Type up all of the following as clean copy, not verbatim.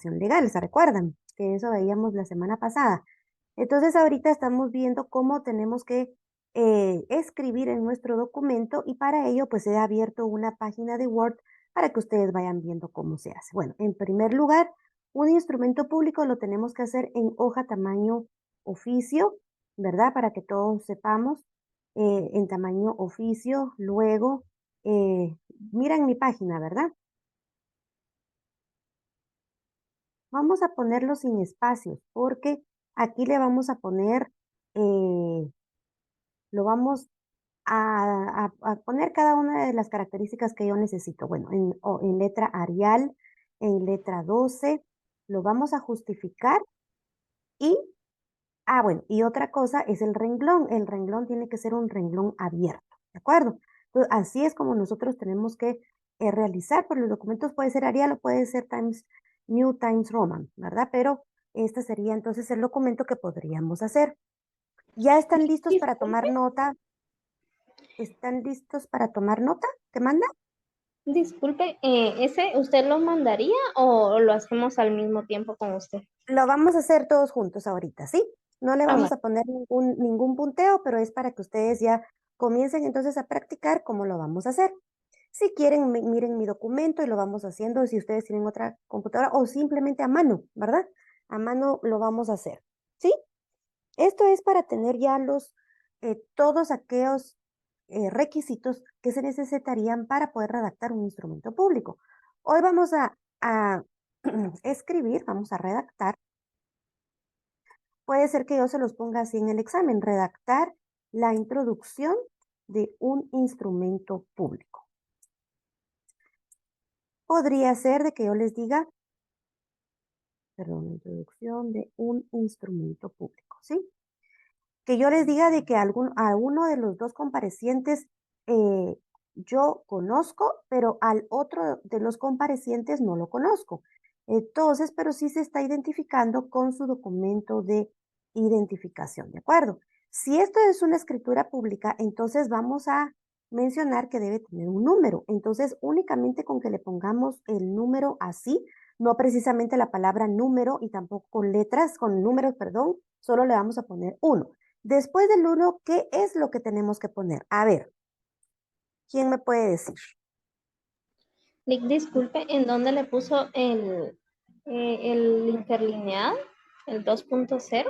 información legal, ¿se recuerdan? Que eso veíamos la semana pasada. Entonces ahorita estamos viendo cómo tenemos que escribir en nuestro documento y para ello pues he abierto una página de Word para que ustedes vayan viendo cómo se hace. Bueno, en primer lugar, un instrumento público lo tenemos que hacer en hoja tamaño oficio, ¿verdad? Para que todos sepamos en tamaño oficio. Luego, miren mi página, ¿verdad? Vamos a ponerlo sin espacios porque aquí le vamos a poner, lo vamos a poner cada una de las características que yo necesito. Bueno, en letra Arial, en letra 12, lo vamos a justificar y, bueno, y otra cosa es el renglón. El renglón tiene que ser un renglón abierto, ¿de acuerdo? Entonces, así es como nosotros tenemos que realizar, por los documentos puede ser Arial o puede ser New Times Roman, ¿verdad? Pero este sería entonces el documento que podríamos hacer. ¿Ya están listos para tomar Disculpe, nota? ¿Están listos para tomar nota? ¿Te manda? disculpe, ¿ese usted lo mandaría o lo hacemos al mismo tiempo con usted? Lo vamos a hacer todos juntos ahorita, ¿sí? No le Ah, vamos bueno. a poner ningún punteo, pero es para que ustedes ya comiencen entonces a practicar cómo lo vamos a hacer. Si quieren, miren mi documento y lo vamos haciendo, si ustedes tienen otra computadora o simplemente a mano, ¿verdad? A mano lo vamos a hacer, ¿sí? Esto es para tener ya todos aquellos requisitos que se necesitarían para poder redactar un instrumento público. Hoy vamos a escribir, vamos a redactar. Puede ser que yo se los ponga así en el examen, redactar la introducción de un instrumento público. Podría ser de que yo les diga, perdón, introducción de un instrumento público, ¿sí? Que yo les diga de que a uno de los dos comparecientes yo conozco, pero al otro de los comparecientes no lo conozco. Entonces, pero sí se está identificando con su documento de identificación, ¿de acuerdo? Si esto es una escritura pública, entonces vamos a mencionar que debe tener un número. Entonces, únicamente con que le pongamos el número así, no precisamente la palabra número y tampoco con letras, con números, perdón, solo le vamos a poner 1. Después del 1, ¿qué es lo que tenemos que poner? A ver, ¿quién me puede decir? Disculpe, ¿en dónde le puso el interlineal, el 2.0?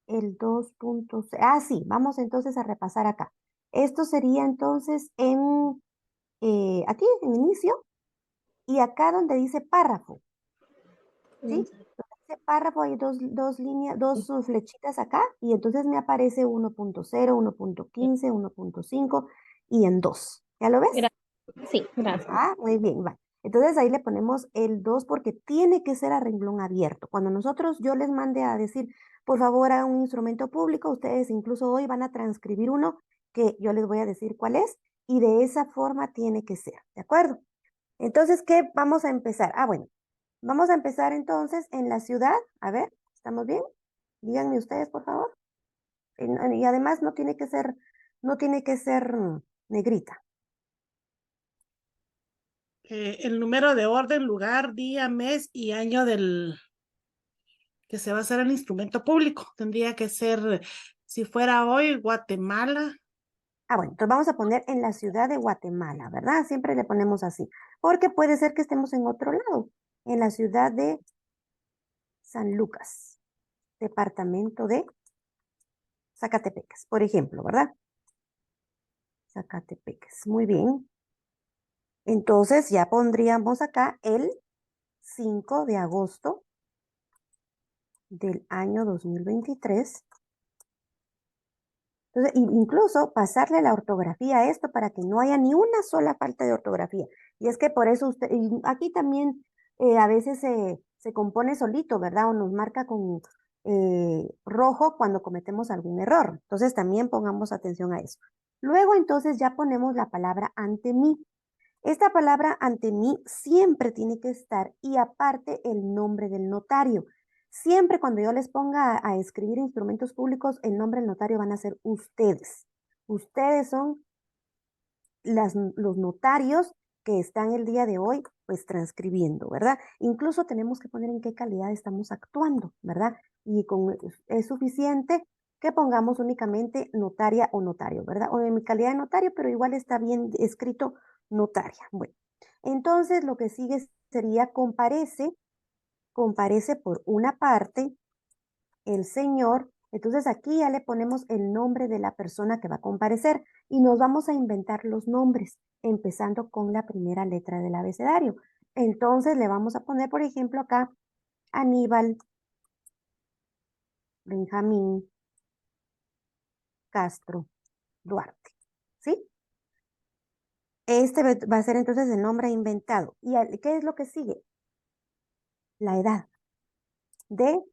El 2.0. Ah, sí, vamos entonces a repasar acá. Esto sería entonces aquí, en inicio, y acá donde dice párrafo, ¿sí? Donde dice párrafo hay dos líneas, dos flechitas acá, y entonces me aparece 1.0, 1.15, 1.5 y en 2. ¿Ya lo ves? Sí, gracias. Muy bien, va. Entonces ahí le ponemos el 2 porque tiene que ser a renglón abierto. Cuando yo les mande a decir, por favor, hagan un instrumento público, ustedes incluso hoy van a transcribir uno que yo les voy a decir cuál es y de esa forma tiene que ser, ¿de acuerdo? Entonces, ¿qué vamos a empezar? Bueno, vamos a empezar entonces en la ciudad. A ver, ¿estamos bien? Díganme ustedes, por favor. Y además no tiene que ser negrita. El número de orden, lugar, día, mes y año del que se va a hacer el instrumento público. Tendría que ser, si fuera hoy, Guatemala. Bueno, entonces vamos a poner en la ciudad de Guatemala, ¿verdad? Siempre le ponemos así, porque puede ser que estemos en otro lado, en la ciudad de San Lucas, departamento de Zacatepecas, por ejemplo, ¿verdad? Zacatepecas, muy bien. Entonces ya pondríamos acá el 5 de agosto del año 2023. Entonces, incluso pasarle la ortografía a esto para que no haya ni una sola falta de ortografía. Y es que por eso y aquí también a veces se compone solito, ¿verdad? O nos marca con rojo cuando cometemos algún error. Entonces también pongamos atención a eso. Luego entonces ya ponemos la palabra ante mí. Esta palabra ante mí siempre tiene que estar y aparte el nombre del notario. Siempre cuando yo les ponga a escribir instrumentos públicos, el nombre del notario van a ser ustedes. Ustedes son los notarios que están el día de hoy pues transcribiendo, ¿verdad? Incluso tenemos que poner en qué calidad estamos actuando, ¿verdad? Y es suficiente que pongamos únicamente notaria o notario, ¿verdad? O en mi calidad de notario, pero igual está bien escrito notaria. Bueno, entonces lo que sigue sería comparece por una parte el señor. Entonces aquí ya le ponemos el nombre de la persona que va a comparecer y nos vamos a inventar los nombres, empezando con la primera letra del abecedario. Entonces le vamos a poner, por ejemplo, acá Aníbal, Benjamín, Castro, Duarte. ¿Sí? Este va a ser entonces el nombre inventado. ¿Y qué es lo que sigue? La edad. De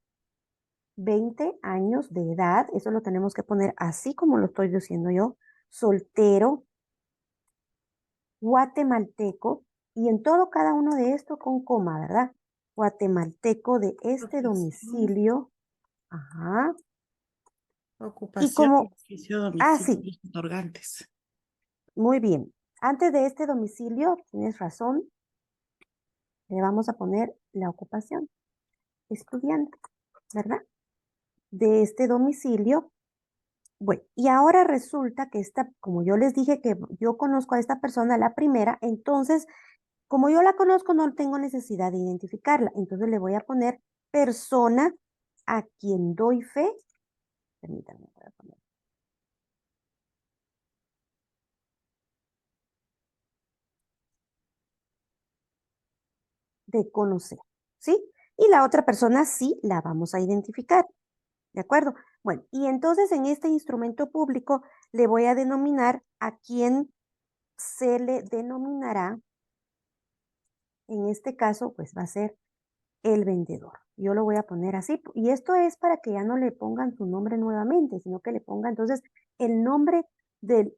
20 años de edad, eso lo tenemos que poner así como lo estoy diciendo yo, soltero, guatemalteco, y en todo cada uno de estos con coma, ¿verdad? Guatemalteco de este Profesión, domicilio, ajá, y ocupación, como, oficio, sí, domicilio, otorgantes. muy bien. Antes de este domicilio, tienes razón, le vamos a poner la ocupación, estudiante, ¿verdad? De este domicilio. Bueno, y ahora resulta que como yo les dije que yo conozco a esta persona, la primera, entonces, como yo la conozco, no tengo necesidad de identificarla. Entonces le voy a poner persona a quien doy fe. Permítanme, voy a poner. De conocer, ¿sí? Y la otra persona sí la vamos a identificar, ¿de acuerdo? Bueno, y entonces en este instrumento público le voy a denominar a quien se le denominará, en este caso, pues va a ser el vendedor. Yo lo voy a poner así. Y esto es para que ya no le pongan su nombre nuevamente, sino que le ponga entonces el nombre de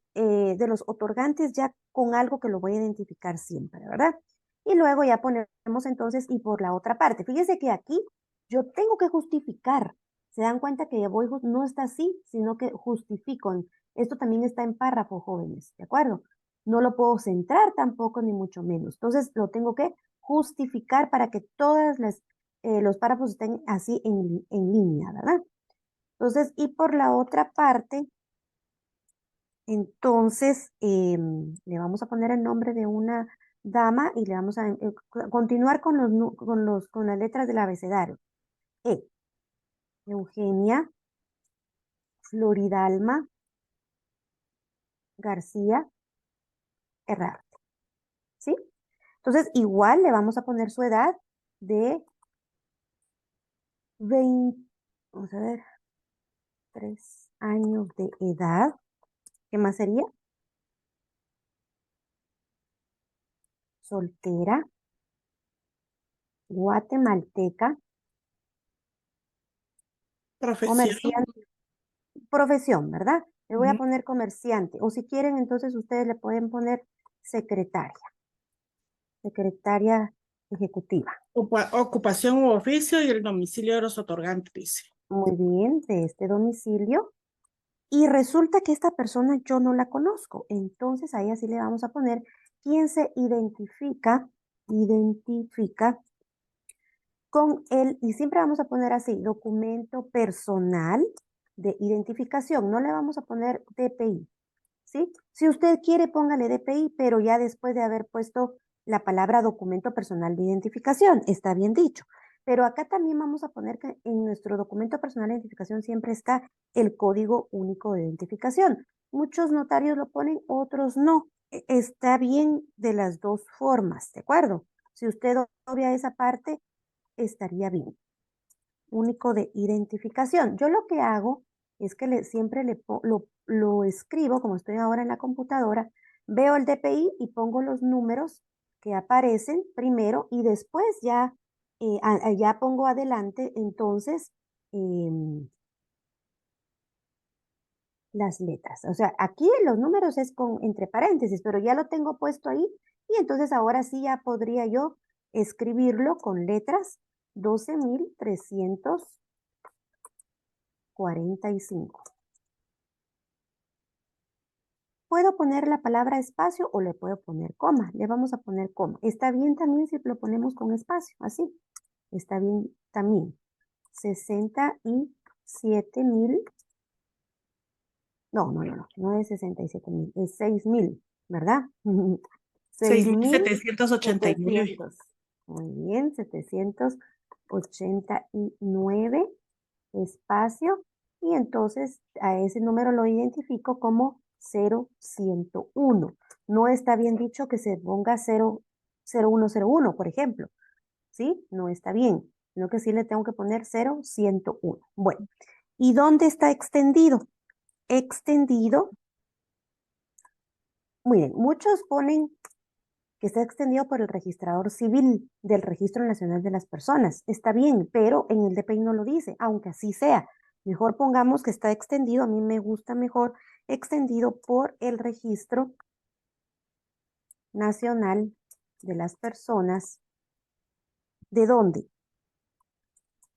los otorgantes ya con algo que lo voy a identificar siempre, ¿verdad? Y luego ya ponemos entonces, y por la otra parte, fíjese que aquí yo tengo que justificar. Se dan cuenta que ya voy, no está así, sino que justifico. Esto también está en párrafo, jóvenes, ¿de acuerdo? No lo puedo centrar tampoco, ni mucho menos. Entonces lo tengo que justificar para que todos los párrafos estén así en línea, ¿verdad? Entonces, y por la otra parte, entonces le vamos a poner el nombre de una dama y le vamos a continuar con con las letras del abecedario. E, Eugenia Floridalma García Herrarte, ¿sí? Entonces, igual le vamos a poner su edad de 20, vamos a ver, 3 años de edad. ¿Qué más sería? Soltera, guatemalteca, Profesión. comerciante, profesión, ¿verdad? Le voy a Ujú. poner comerciante, o si quieren, entonces ustedes le pueden poner secretaria ejecutiva. Ocupación u oficio y el domicilio de los otorgantes, dice. Muy bien, de este domicilio. Y resulta que esta persona yo no la conozco. Entonces ahí así le vamos a poner quién se identifica con él, y siempre vamos a poner así, documento personal de identificación, no le vamos a poner DPI, ¿sí? Si usted quiere, póngale DPI, pero ya después de haber puesto la palabra documento personal de identificación, está bien dicho. Pero acá también vamos a poner que en nuestro documento personal de identificación siempre está el código único de identificación. Muchos notarios lo ponen, otros no. Está bien de las dos formas, ¿de acuerdo? Si usted obvia esa parte, estaría bien. Único de identificación. Yo lo que hago es que siempre lo escribo, como estoy ahora en la computadora, veo el DPI y pongo los números que aparecen primero y después ya, ya pongo adelante entonces las letras. O sea, aquí los números es con entre paréntesis, pero ya lo tengo puesto ahí y entonces ahora sí ya podría yo escribirlo con letras 12.345. puedo poner la palabra espacio o le puedo poner coma. Le vamos a poner coma. Está bien también si lo ponemos con espacio, así. Está bien también. 67,000. No es 67,000, es 6,000, ¿verdad? 6,789. 6,700. Muy bien, 789 espacio. Y entonces a ese número lo identifico como 0101. No está bien dicho que se ponga 0101, por ejemplo. ¿Sí? No está bien, sino que sí le tengo que poner 0101. Bueno, ¿y dónde está extendido? Extendido. Miren, muchos ponen que está extendido por el registrador civil del Registro Nacional de las Personas. Está bien, pero en el DPI no lo dice, aunque así sea. Mejor pongamos que está extendido, a mí me gusta mejor extendido por el Registro Nacional de las Personas. ¿De dónde?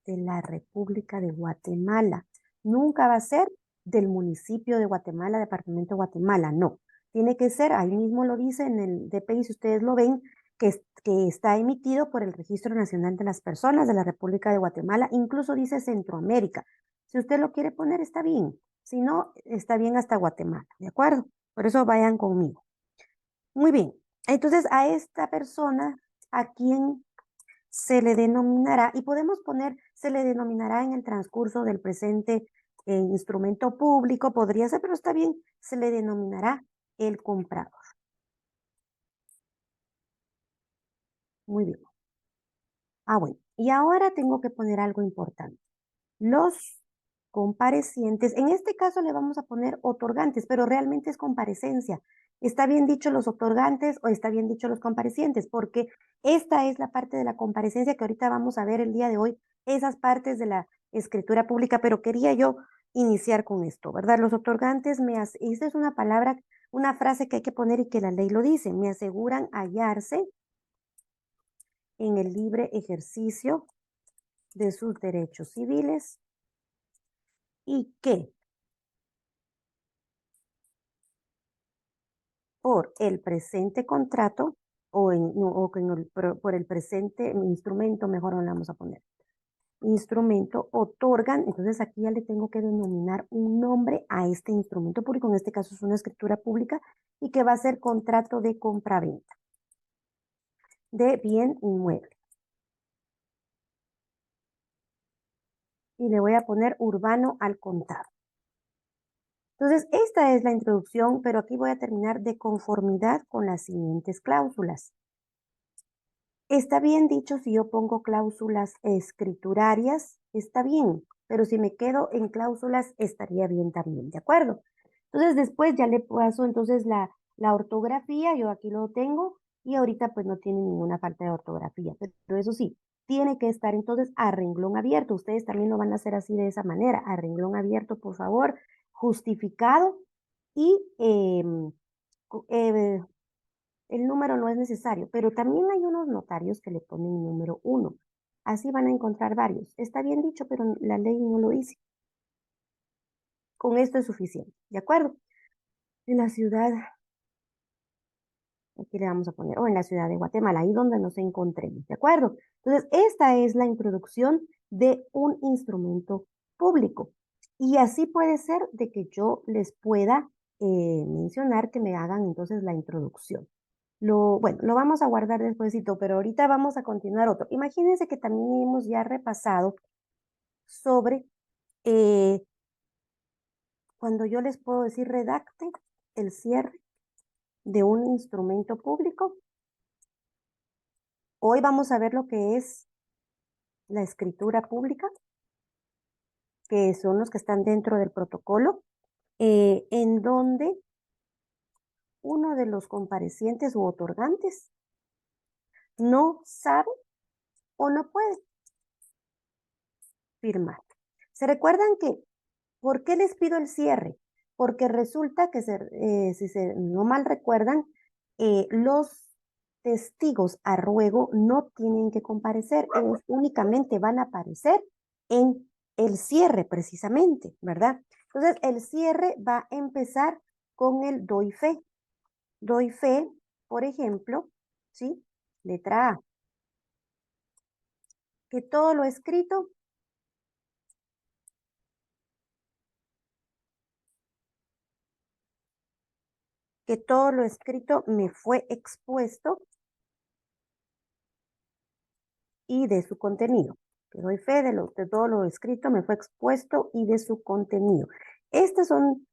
De la República de Guatemala. Nunca va a ser del municipio de Guatemala, departamento de Guatemala, no. Tiene que ser, ahí mismo lo dice en el DPI, si ustedes lo ven, que está emitido por el Registro Nacional de las Personas de la República de Guatemala, incluso dice Centroamérica. Si usted lo quiere poner, está bien. Si no, está bien hasta Guatemala, ¿de acuerdo? Por eso vayan conmigo. Muy bien. Entonces, a esta persona, ¿a quién se le denominará? Y podemos poner, se le denominará en el transcurso del presente instrumento público, podría ser, pero está bien, se le denominará el comprador. Muy bien. Bueno, y ahora tengo que poner algo importante. Los comparecientes, en este caso le vamos a poner otorgantes, pero realmente es comparecencia. ¿Está bien dicho los otorgantes o está bien dicho los comparecientes? Porque esta es la parte de la comparecencia que ahorita vamos a ver el día de hoy, esas partes de la escritura pública, pero quería yo iniciar con esto, ¿verdad? Los otorgantes esta es una palabra, una frase que hay que poner y que la ley lo dice, me aseguran hallarse en el libre ejercicio de sus derechos civiles y que por el presente contrato por el presente instrumento, mejor no le vamos a poner, instrumento, otorgan, entonces aquí ya le tengo que denominar un nombre a este instrumento público, en este caso es una escritura pública, y que va a ser contrato de compraventa de bien inmueble. Y le voy a poner urbano al contado. Entonces, esta es la introducción, pero aquí voy a terminar de conformidad con las siguientes cláusulas. Está bien dicho si yo pongo cláusulas escriturarias, está bien, pero si me quedo en cláusulas estaría bien también, ¿de acuerdo? Entonces después ya le paso entonces la ortografía, yo aquí lo tengo y ahorita pues no tiene ninguna falta de ortografía, pero eso sí, tiene que estar entonces a renglón abierto, ustedes también lo van a hacer así de esa manera, a renglón abierto por favor, justificado y el número no es necesario, pero también hay unos notarios que le ponen número 1. Así van a encontrar varios. Está bien dicho, pero la ley no lo dice. Con esto es suficiente, ¿de acuerdo? En la ciudad, aquí le vamos a poner, o en la ciudad de Guatemala, ahí donde nos encontremos, ¿de acuerdo? Entonces, esta es la introducción de un instrumento público. Y así puede ser de que yo les pueda mencionar que me hagan entonces la introducción. Bueno, lo vamos a guardar despuesito, pero ahorita vamos a continuar otro. Imagínense que también hemos ya repasado sobre cuando yo les puedo decir redacte el cierre de un instrumento público. Hoy vamos a ver lo que es la escritura pública, que son los que están dentro del protocolo, en donde uno de los comparecientes u otorgantes no sabe o no puede firmar. ¿Se recuerdan que por qué les pido el cierre? Porque resulta que, si no mal recuerdan, los testigos a ruego no tienen que comparecer, ellos únicamente van a aparecer en el cierre precisamente, ¿verdad? Entonces, el cierre va a empezar con el doy fe. Doy fe, por ejemplo, ¿sí? Letra A. Que todo lo escrito me fue expuesto y de su contenido. Que doy fe de todo lo escrito me fue expuesto y de su contenido. Estas son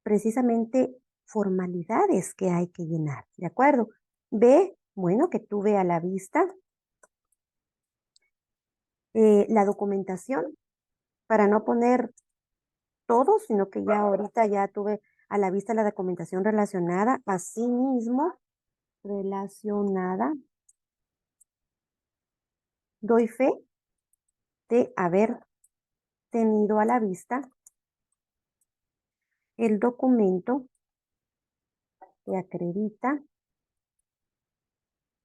precisamente formalidades que hay que llenar, ¿de acuerdo? B, bueno, que tuve a la vista la documentación, para no poner todo, sino que ya ahorita ya tuve a la vista la documentación relacionada, asimismo, relacionada, doy fe de haber tenido a la vista el documento que acredita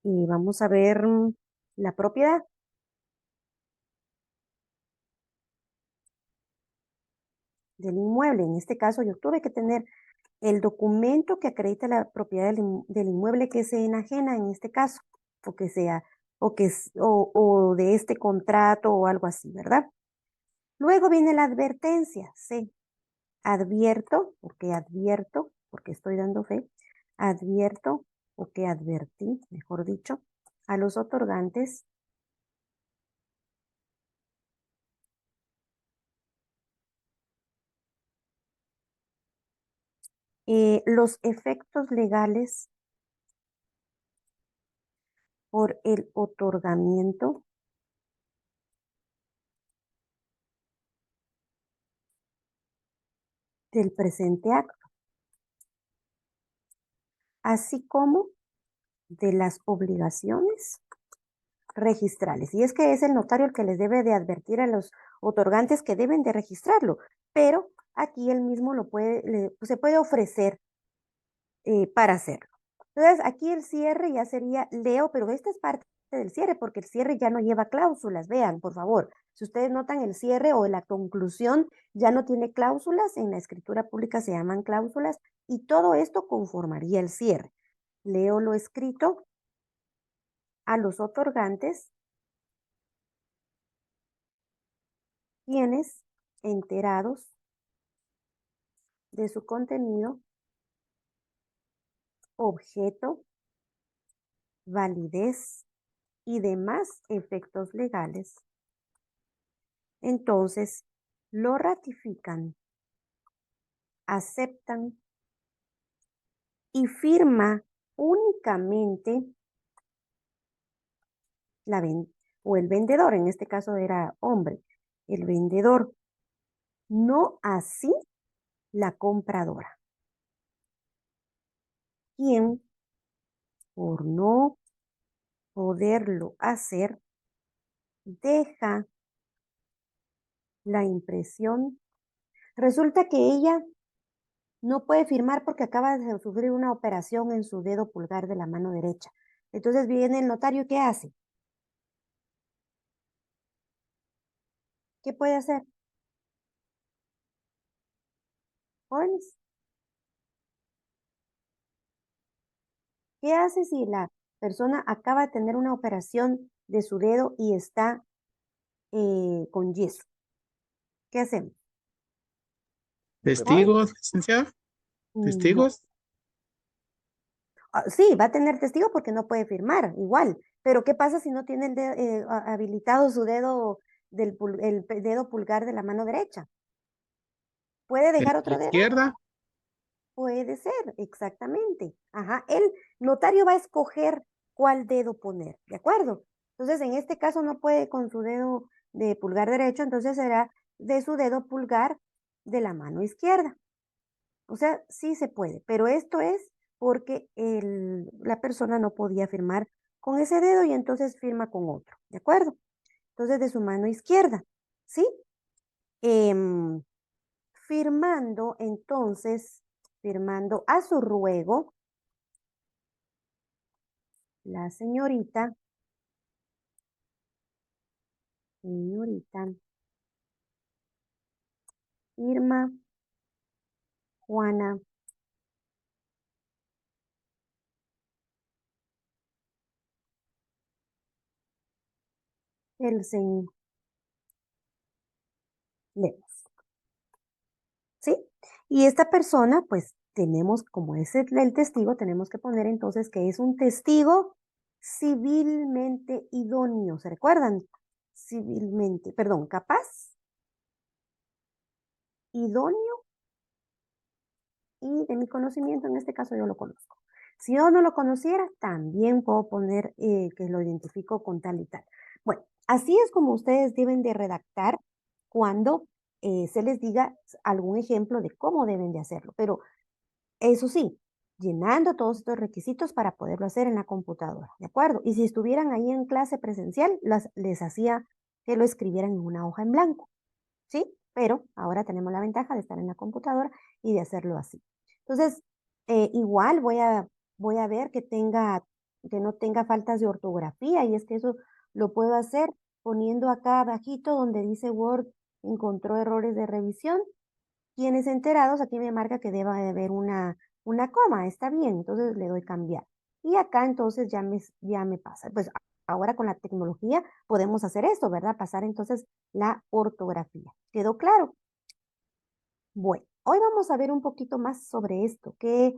y vamos a ver la propiedad. Del inmueble. En este caso yo tuve que tener el documento que acredita la propiedad del inmueble que se enajena en este caso, o que sea, o de este contrato o algo así, ¿verdad? Luego viene la advertencia, C. Advierto, porque estoy dando fe, advierto o que advertí, mejor dicho, a los otorgantes los efectos legales por el otorgamiento del presente acto, así como de las obligaciones registrales. Y es que es el notario el que les debe de advertir a los otorgantes que deben de registrarlo, pero aquí él mismo se puede ofrecer para hacerlo. Entonces, aquí el cierre ya sería, leo, pero esta es parte del cierre, porque el cierre ya no lleva cláusulas. Vean, por favor, si ustedes notan el cierre o la conclusión ya no tiene cláusulas, en la escritura pública se llaman cláusulas, y todo esto conformaría el cierre. Leo lo escrito a los otorgantes, quienes, enterados de su contenido, objeto, validez y demás efectos legales, entonces lo ratifican, aceptan y firma únicamente o el vendedor, en este caso era hombre, el vendedor, no así la compradora, quien por no poderlo hacer deja la impresión. Resulta que ella no puede firmar porque acaba de sufrir una operación en su dedo pulgar de la mano derecha. Entonces viene el notario, ¿qué hace? ¿Qué puede hacer? Jóvenes, ¿qué hace si la persona acaba de tener una operación de su dedo y está con yeso? ¿Qué hacemos? Jóvenes, ¿Testigos, licenciado? no. ¿Testigos? Sí, va a tener testigo porque no puede firmar, igual. Pero ¿qué pasa si no tiene habilitado su dedo el dedo pulgar de la mano derecha? ¿Puede ¿El dejar de la otro dedo? izquierda? Puede ser, exactamente. Ajá, el notario va a escoger cuál dedo poner, ¿de acuerdo? Entonces, en este caso no puede con su dedo de pulgar derecho, entonces será de su dedo pulgar de la mano izquierda. O sea, sí se puede, pero esto es porque la persona no podía firmar con ese dedo y entonces firma con otro, ¿de acuerdo? Entonces, de su mano izquierda, ¿sí? Em, firmando, entonces, firmando a su ruego, la señorita, firma Juana. El señor. Leemos. ¿Sí? Y esta persona, pues tenemos, como es el testigo, tenemos que poner entonces que es un testigo civilmente idóneo. ¿Se recuerdan? Civilmente, perdón, capaz, idóneo y de mi conocimiento, en este caso yo lo conozco. Si yo no lo conociera, también puedo poner que lo identifico con tal y tal. Bueno, así es como ustedes deben de redactar cuando se les diga algún ejemplo de cómo deben de hacerlo. Pero eso sí, llenando todos estos requisitos para poderlo hacer en la computadora, ¿de acuerdo? Y si estuvieran ahí en clase presencial, les hacía que lo escribieran en una hoja en blanco, ¿sí? Pero ahora tenemos la ventaja de estar en la computadora y de hacerlo así. Entonces, igual voy a ver que no tenga faltas de ortografía, y es que eso lo puedo hacer poniendo acá abajito donde dice Word encontró errores de revisión. Quienes enterados, aquí me marca que deba de haber una coma, está bien, entonces le doy cambiar. Y acá entonces ya me pasa. Pues ahora con la tecnología podemos hacer esto, ¿verdad? Pasar entonces la ortografía. ¿Quedó claro? Bueno, hoy vamos a ver un poquito más sobre esto, qué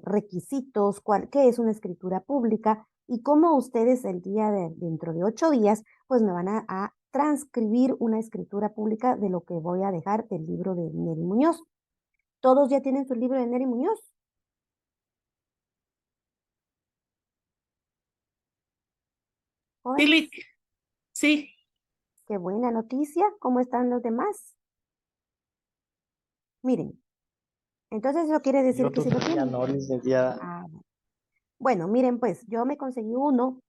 requisitos, qué es una escritura pública y cómo ustedes dentro de 8 días, pues me van a transcribir una escritura pública de lo que voy a dejar del libro de Neri Muñoz. ¿Todos ya tienen su libro de Neri Muñoz? Sí, Jóvenes, sí, qué buena noticia. ¿Cómo están los demás? Miren, entonces eso quiere decir Yo que sí lo todavía tienen. no, licenciada. Ah, bueno, miren, pues yo me conseguí uno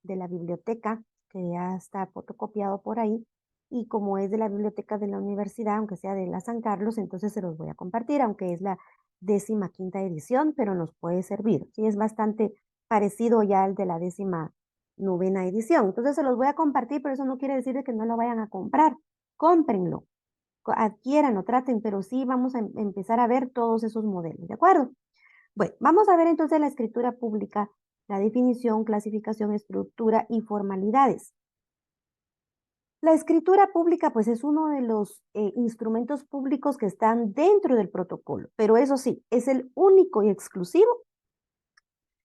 de la biblioteca que ya está fotocopiado por ahí, y como es de la biblioteca de la universidad, aunque sea de la San Carlos, entonces se los voy a compartir, aunque es la 15ª edición, pero nos puede servir. Sí, es bastante parecido ya al de la 19ª edición. Entonces se los voy a compartir, pero eso no quiere decir de que no lo vayan a comprar. Cómprenlo, adquieranlo, traten, pero sí vamos a empezar a ver todos esos modelos, ¿de acuerdo? Bueno, vamos a ver entonces la escritura pública, la definición, clasificación, estructura y formalidades. La escritura pública, pues, es uno de los instrumentos públicos que están dentro del protocolo, pero eso sí, es el único y exclusivo.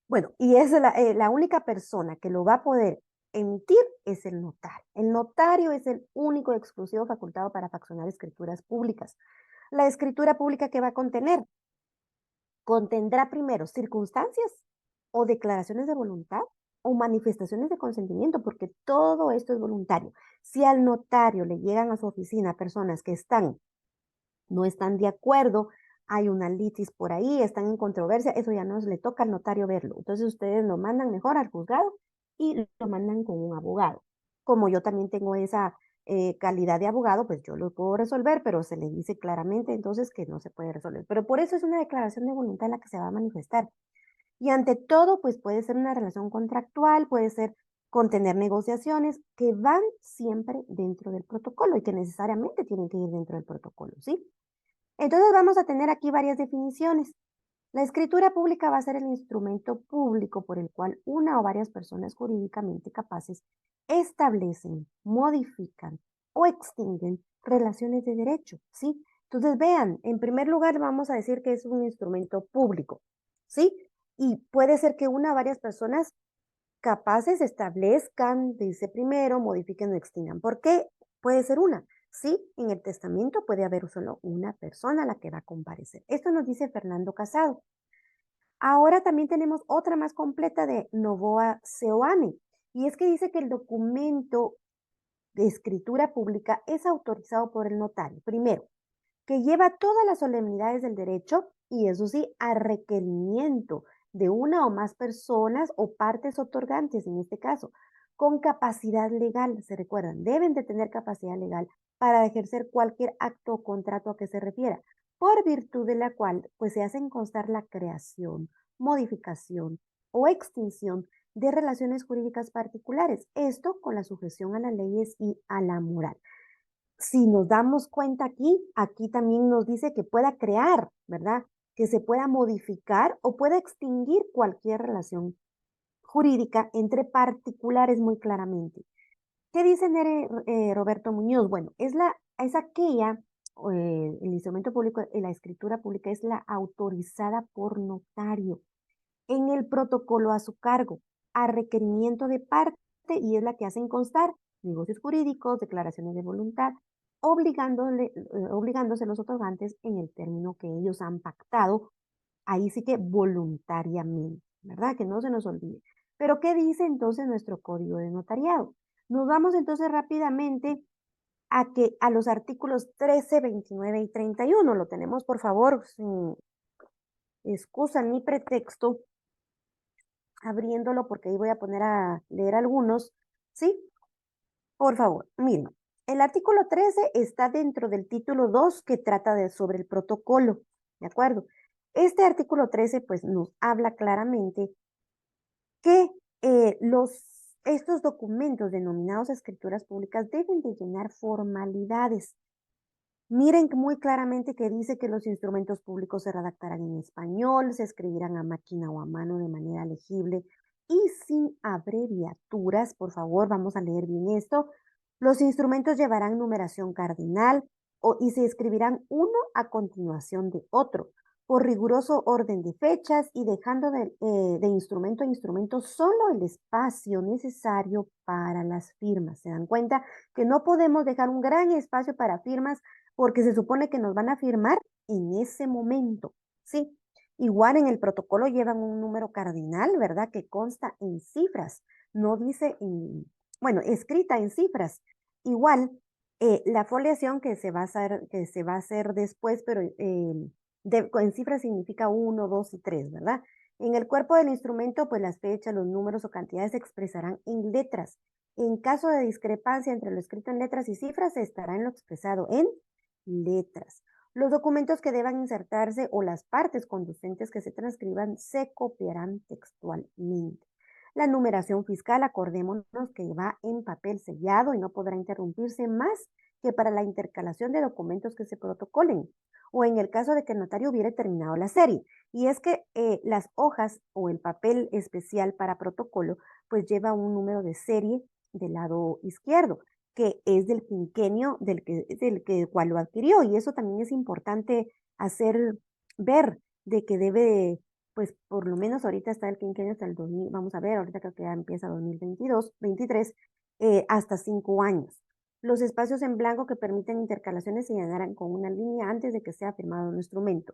Bueno, y es la única persona que lo va a poder emitir es el notario. El notario es el único y exclusivo facultado para faccionar escrituras públicas. La escritura pública, ¿que va a contener? Contendrá primero circunstancias o declaraciones de voluntad o manifestaciones de consentimiento, porque todo esto es voluntario. Si al notario le llegan a su oficina personas que no están de acuerdo, hay una litis por ahí, están en controversia, eso ya no le toca al notario verlo. Entonces ustedes lo mandan mejor al juzgado y lo mandan con un abogado. Como yo también tengo esa calidad de abogado, pues yo lo puedo resolver, pero se le dice claramente entonces que no se puede resolver. Pero por eso es una declaración de voluntad en la que se va a manifestar. Y ante todo, pues puede ser una relación contractual, puede ser contener negociaciones que van siempre dentro del protocolo y que necesariamente tienen que ir dentro del protocolo, ¿sí? Entonces vamos a tener aquí varias definiciones. La escritura pública va a ser el instrumento público por el cual una o varias personas jurídicamente capaces establecen, modifican o extinguen relaciones de derecho, ¿sí? Entonces vean, en primer lugar vamos a decir que es un instrumento público, ¿sí? Y puede ser que una o varias personas capaces establezcan, dice primero, modifiquen o extingan. ¿Por qué? Puede ser una. Sí, en el testamento puede haber solo una persona a la que va a comparecer. Esto nos dice Fernando Casado. Ahora también tenemos otra más completa de Novoa Seoane, y es que dice que el documento de escritura pública es autorizado por el notario. Primero, que lleva todas las solemnidades del derecho y eso sí, a requerimiento de una o más personas o partes otorgantes, en este caso, con capacidad legal. Se recuerdan, deben de tener capacidad legal para ejercer cualquier acto o contrato a que se refiera, por virtud de la cual pues se hacen constar la creación, modificación o extinción de relaciones jurídicas particulares. Esto con la sujeción a las leyes y a la moral. si nos damos cuenta aquí también nos dice que pueda crear, ¿verdad? Que se pueda modificar o pueda extinguir cualquier relación jurídica entre particulares muy claramente. ¿Qué dice Nere Roberto Muñoz? Bueno, es aquella, el instrumento público, la escritura pública es la autorizada por notario en el protocolo a su cargo, a requerimiento de parte, y es la que hacen constar negocios jurídicos, declaraciones de voluntad, obligándose los otorgantes en el término que ellos han pactado, ahí sí que voluntariamente, ¿verdad? Que no se nos olvide. Pero, ¿qué dice entonces nuestro código de notariado? Nos vamos entonces rápidamente a los artículos 13, 29 y 31. Lo tenemos, por favor, sin excusa ni pretexto, abriéndolo porque ahí voy a poner a leer algunos, ¿sí? Por favor, miren, el artículo 13 está dentro del título 2 que trata sobre el protocolo, ¿de acuerdo? Este artículo 13 pues nos habla claramente que estos documentos denominados escrituras públicas deben de llenar formalidades. Miren muy claramente que dice que los instrumentos públicos se redactarán en español, se escribirán a máquina o a mano de manera legible y sin abreviaturas. Por favor, vamos a leer bien esto. Los instrumentos llevarán numeración cardinal y se escribirán uno a continuación de otro, por riguroso orden de fechas y dejando de instrumento a instrumento solo el espacio necesario para las firmas. ¿Se dan cuenta que no podemos dejar un gran espacio para firmas porque se supone que nos van a firmar en ese momento, ¿sí? Igual en el protocolo llevan un número cardinal, ¿verdad? Que consta en cifras, no dice bueno, escrita en cifras. Igual, la foliación que se va a hacer después, pero en cifras significa 1, 2 y 3, ¿verdad? En el cuerpo del instrumento, pues las fechas, los números o cantidades se expresarán en letras. En caso de discrepancia entre lo escrito en letras y cifras, se estará en lo expresado en letras. Los documentos que deban insertarse o las partes conducentes que se transcriban se copiarán textualmente. La numeración fiscal, acordémonos que va en papel sellado y no podrá interrumpirse más que para la intercalación de documentos que se protocolen o en el caso de que el notario hubiera terminado la serie. Y es que las hojas o el papel especial para protocolo pues lleva un número de serie del lado izquierdo, que es del quinquenio del cual lo adquirió. Y eso también es importante hacer ver de que debe, pues por lo menos ahorita está el quinquenio hasta el 2000, vamos a ver, ahorita creo que ya empieza 2022, 23, hasta 5 años. Los espacios en blanco que permiten intercalaciones se llenarán con una línea antes de que sea firmado el instrumento.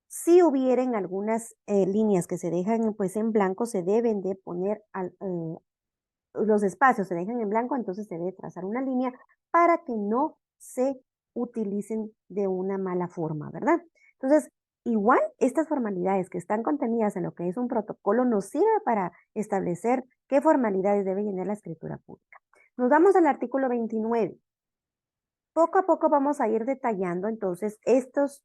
Si hubieran algunas líneas que se dejan pues en blanco, se deben de poner los espacios se dejan en blanco, entonces se debe trazar una línea para que no se utilicen de una mala forma, ¿verdad? Entonces, igual estas formalidades que están contenidas en lo que es un protocolo nos sirve para establecer qué formalidades debe llenar la escritura pública. Nos vamos al artículo 29. Poco a poco vamos a ir detallando entonces estas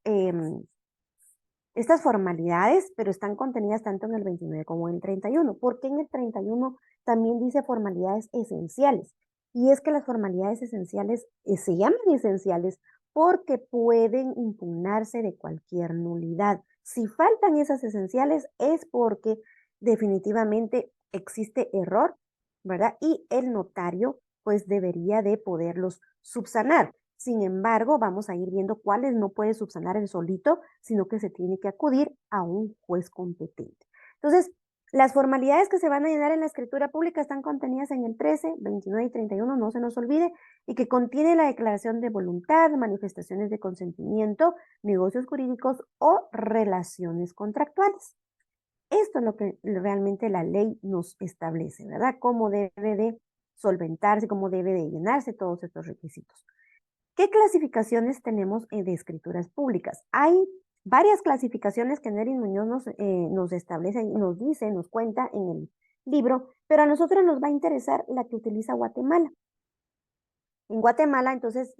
formalidades, pero están contenidas tanto en el 29 como en el 31, porque en el 31 también dice formalidades esenciales. Y es que las formalidades esenciales se llaman esenciales porque pueden impugnarse de cualquier nulidad. Si faltan esas esenciales es porque definitivamente existe error, ¿verdad? Y el notario pues debería de poderlos subsanar. Sin embargo, vamos a ir viendo cuáles no puede subsanar el solito, sino que se tiene que acudir a un juez competente. Entonces, las formalidades que se van a llenar en la escritura pública están contenidas en el 13, 29 y 31, no se nos olvide, y que contiene la declaración de voluntad, manifestaciones de consentimiento, negocios jurídicos o relaciones contractuales. Esto es lo que realmente la ley nos establece, ¿verdad? Cómo debe de solventarse, cómo debe de llenarse todos estos requisitos. ¿Qué clasificaciones tenemos de escrituras públicas? Hay varias clasificaciones que Nery Muñoz nos establece y nos dice, nos cuenta en el libro, pero a nosotros nos va a interesar la que utiliza Guatemala. En Guatemala, entonces,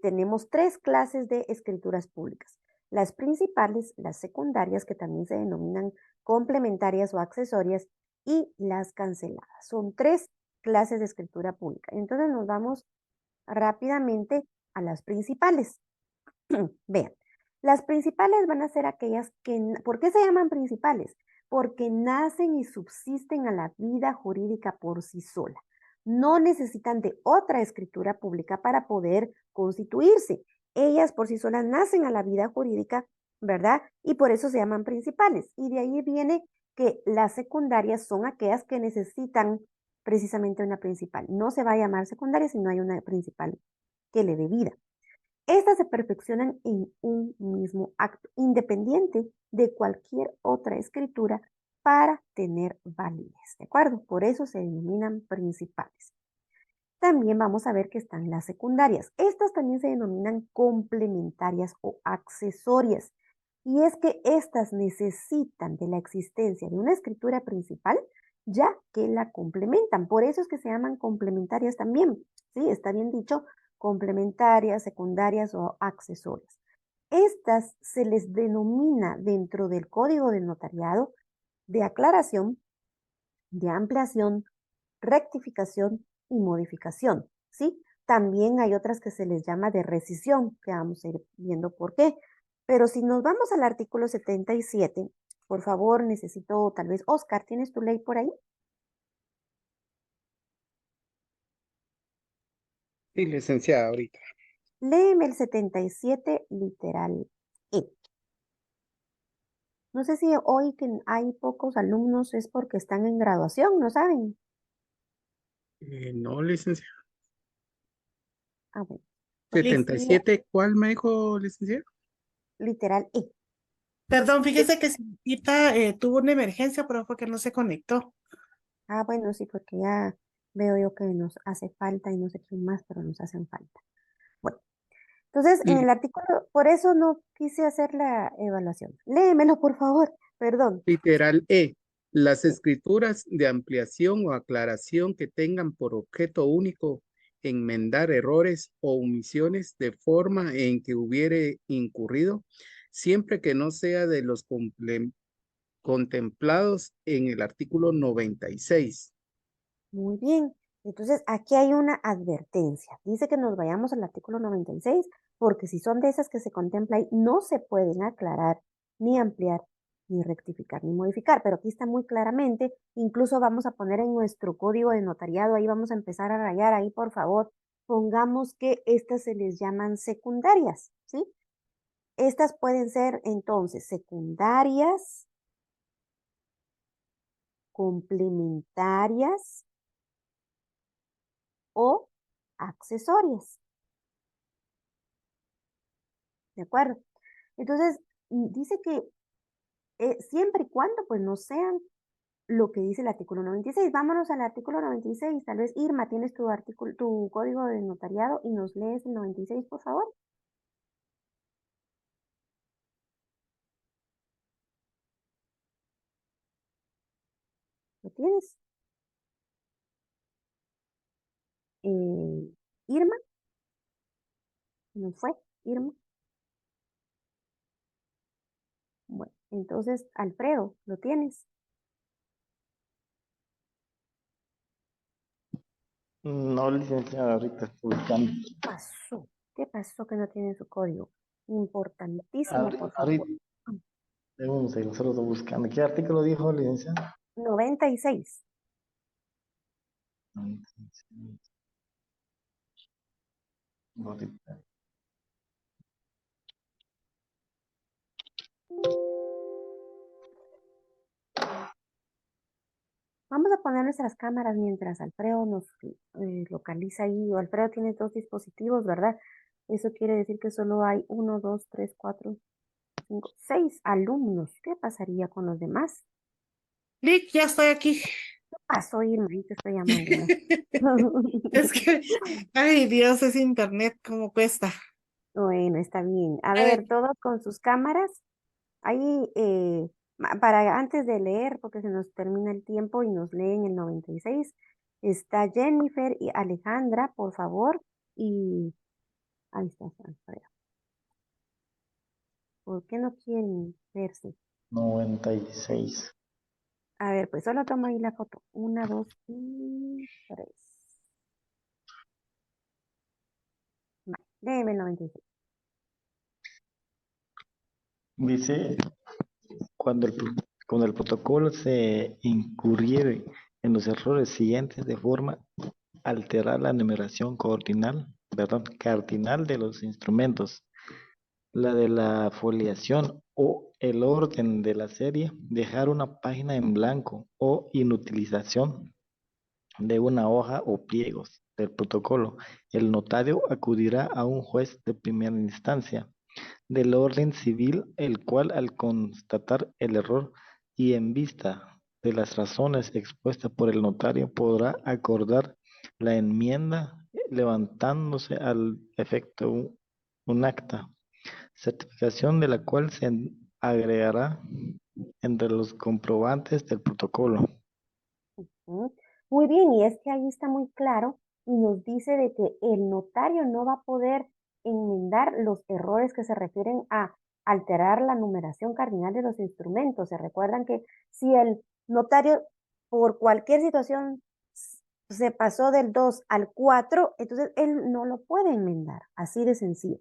tenemos 3 clases de escrituras públicas. Las principales, las secundarias, que también se denominan complementarias o accesorias, y las canceladas. Son 3 clases de escritura pública. Entonces nos vamos rápidamente a las principales. Vean, las principales van a ser aquellas que, ¿por qué se llaman principales? Porque nacen y subsisten a la vida jurídica por sí sola. No necesitan de otra escritura pública para poder constituirse. Ellas por sí solas nacen a la vida jurídica, ¿verdad? Y por eso se llaman principales. Y de ahí viene que las secundarias son aquellas que necesitan precisamente una principal. No se va a llamar secundaria si no hay una principal que le dé vida. Estas se perfeccionan en un mismo acto, independiente de cualquier otra escritura para tener validez, ¿de acuerdo? Por eso se denominan principales. También vamos a ver que están las secundarias. Estas también se denominan complementarias o accesorias. Y es que estas necesitan de la existencia de una escritura principal, ya que la complementan. Por eso es que se llaman complementarias también. Sí, está bien dicho, complementarias, secundarias o accesorias. Estas se les denomina dentro del Código de Notariado de aclaración, de ampliación, rectificación y modificación, ¿sí? También hay otras que se les llama de rescisión, que vamos a ir viendo por qué. Pero si nos vamos al artículo 77, por favor, necesito tal vez, Oscar, ¿tienes tu ley por ahí? Sí, licenciada, ahorita. Léeme el 77 literal E. No sé si hoy que hay pocos alumnos es porque están en graduación, ¿no saben? No, licenciada. Ah, bueno. Listo. 77, ¿cuál me dijo, licenciada? Literal E. Perdón, fíjese que Cita tuvo una emergencia, pero fue que no se conectó. Ah, bueno, sí, porque ya veo yo que nos hace falta y no sé quién más, pero nos hacen falta. Bueno, entonces en Li- el artículo, por eso no quise hacer la evaluación. Léemelo, por favor, perdón. Literal E. Las Sí. escrituras de ampliación o aclaración que tengan por objeto único enmendar errores o omisiones de forma en que hubiere incurrido, siempre que no sea de los contemplados en el artículo 96. Muy bien. Entonces aquí hay una advertencia. Dice que nos vayamos al artículo 96, porque si son de esas que se contempla ahí, no se pueden aclarar, ni ampliar, ni rectificar, ni modificar. Pero aquí está muy claramente, incluso vamos a poner en nuestro código de notariado, ahí vamos a empezar a rayar, ahí por favor, pongamos que estas se les llaman secundarias, ¿sí? Estas pueden ser entonces secundarias, complementarias o accesorias. ¿De acuerdo? Entonces, dice que siempre y cuando pues no sean lo que dice el artículo 96. Vámonos al artículo 96. Tal vez Irma, tienes tu artículo, tu código de notariado y nos lees el 96, por favor. ¿Lo tienes? Irma, ¿no fue? Irma. Bueno, entonces, Alfredo, ¿lo tienes? No, licenciada, ahorita estoy buscando. ¿Qué pasó? ¿Qué pasó que no tiene su código? Importantísimo, por favor. Ahorita, deme un segundo, solo estoy buscando. ¿Qué artículo dijo, licenciada? 96. Ahorita. Vamos a poner nuestras cámaras mientras Alfredo nos localiza ahí. O Alfredo tiene dos dispositivos, ¿verdad? Eso quiere decir que solo hay 1, 2, 3, 4, 5, 6 alumnos. ¿Qué pasaría con los demás? Lick, ya estoy aquí. ¿Qué pasó, Irma? Ahí te estoy llamando. ¿No? Es que, ay Dios, es internet, cómo cuesta. Bueno, está bien. A A ver, ver, todos con sus cámaras. Ahí, para antes de leer, porque se nos termina el tiempo y nos leen el 96, está Jennifer y Alejandra, por favor. Y ahí está Alfredo. ¿Por qué no quieren verse? 96. A ver, pues solo toma ahí la foto. 1, 2 y 3. Léeme el 96. Dice, cuando cuando el protocolo se incurriere en los errores siguientes de forma a alterar la numeración cardinal de los instrumentos, la de la foliación o el orden de la serie, dejar una página en blanco o inutilización de una hoja o pliegos del protocolo, el notario acudirá a un juez de primera instancia del orden civil, el cual al constatar el error y en vista de las razones expuestas por el notario podrá acordar la enmienda levantándose al efecto un acta, certificación de la cual se agregará entre los comprobantes del protocolo. Ujú. Muy bien, y es que ahí está muy claro y nos dice de que el notario no va a poder enmendar los errores que se refieren a alterar la numeración cardinal de los instrumentos. Se recuerdan que si el notario por cualquier situación se pasó del 2 al 4, entonces él no lo puede enmendar, así de sencillo.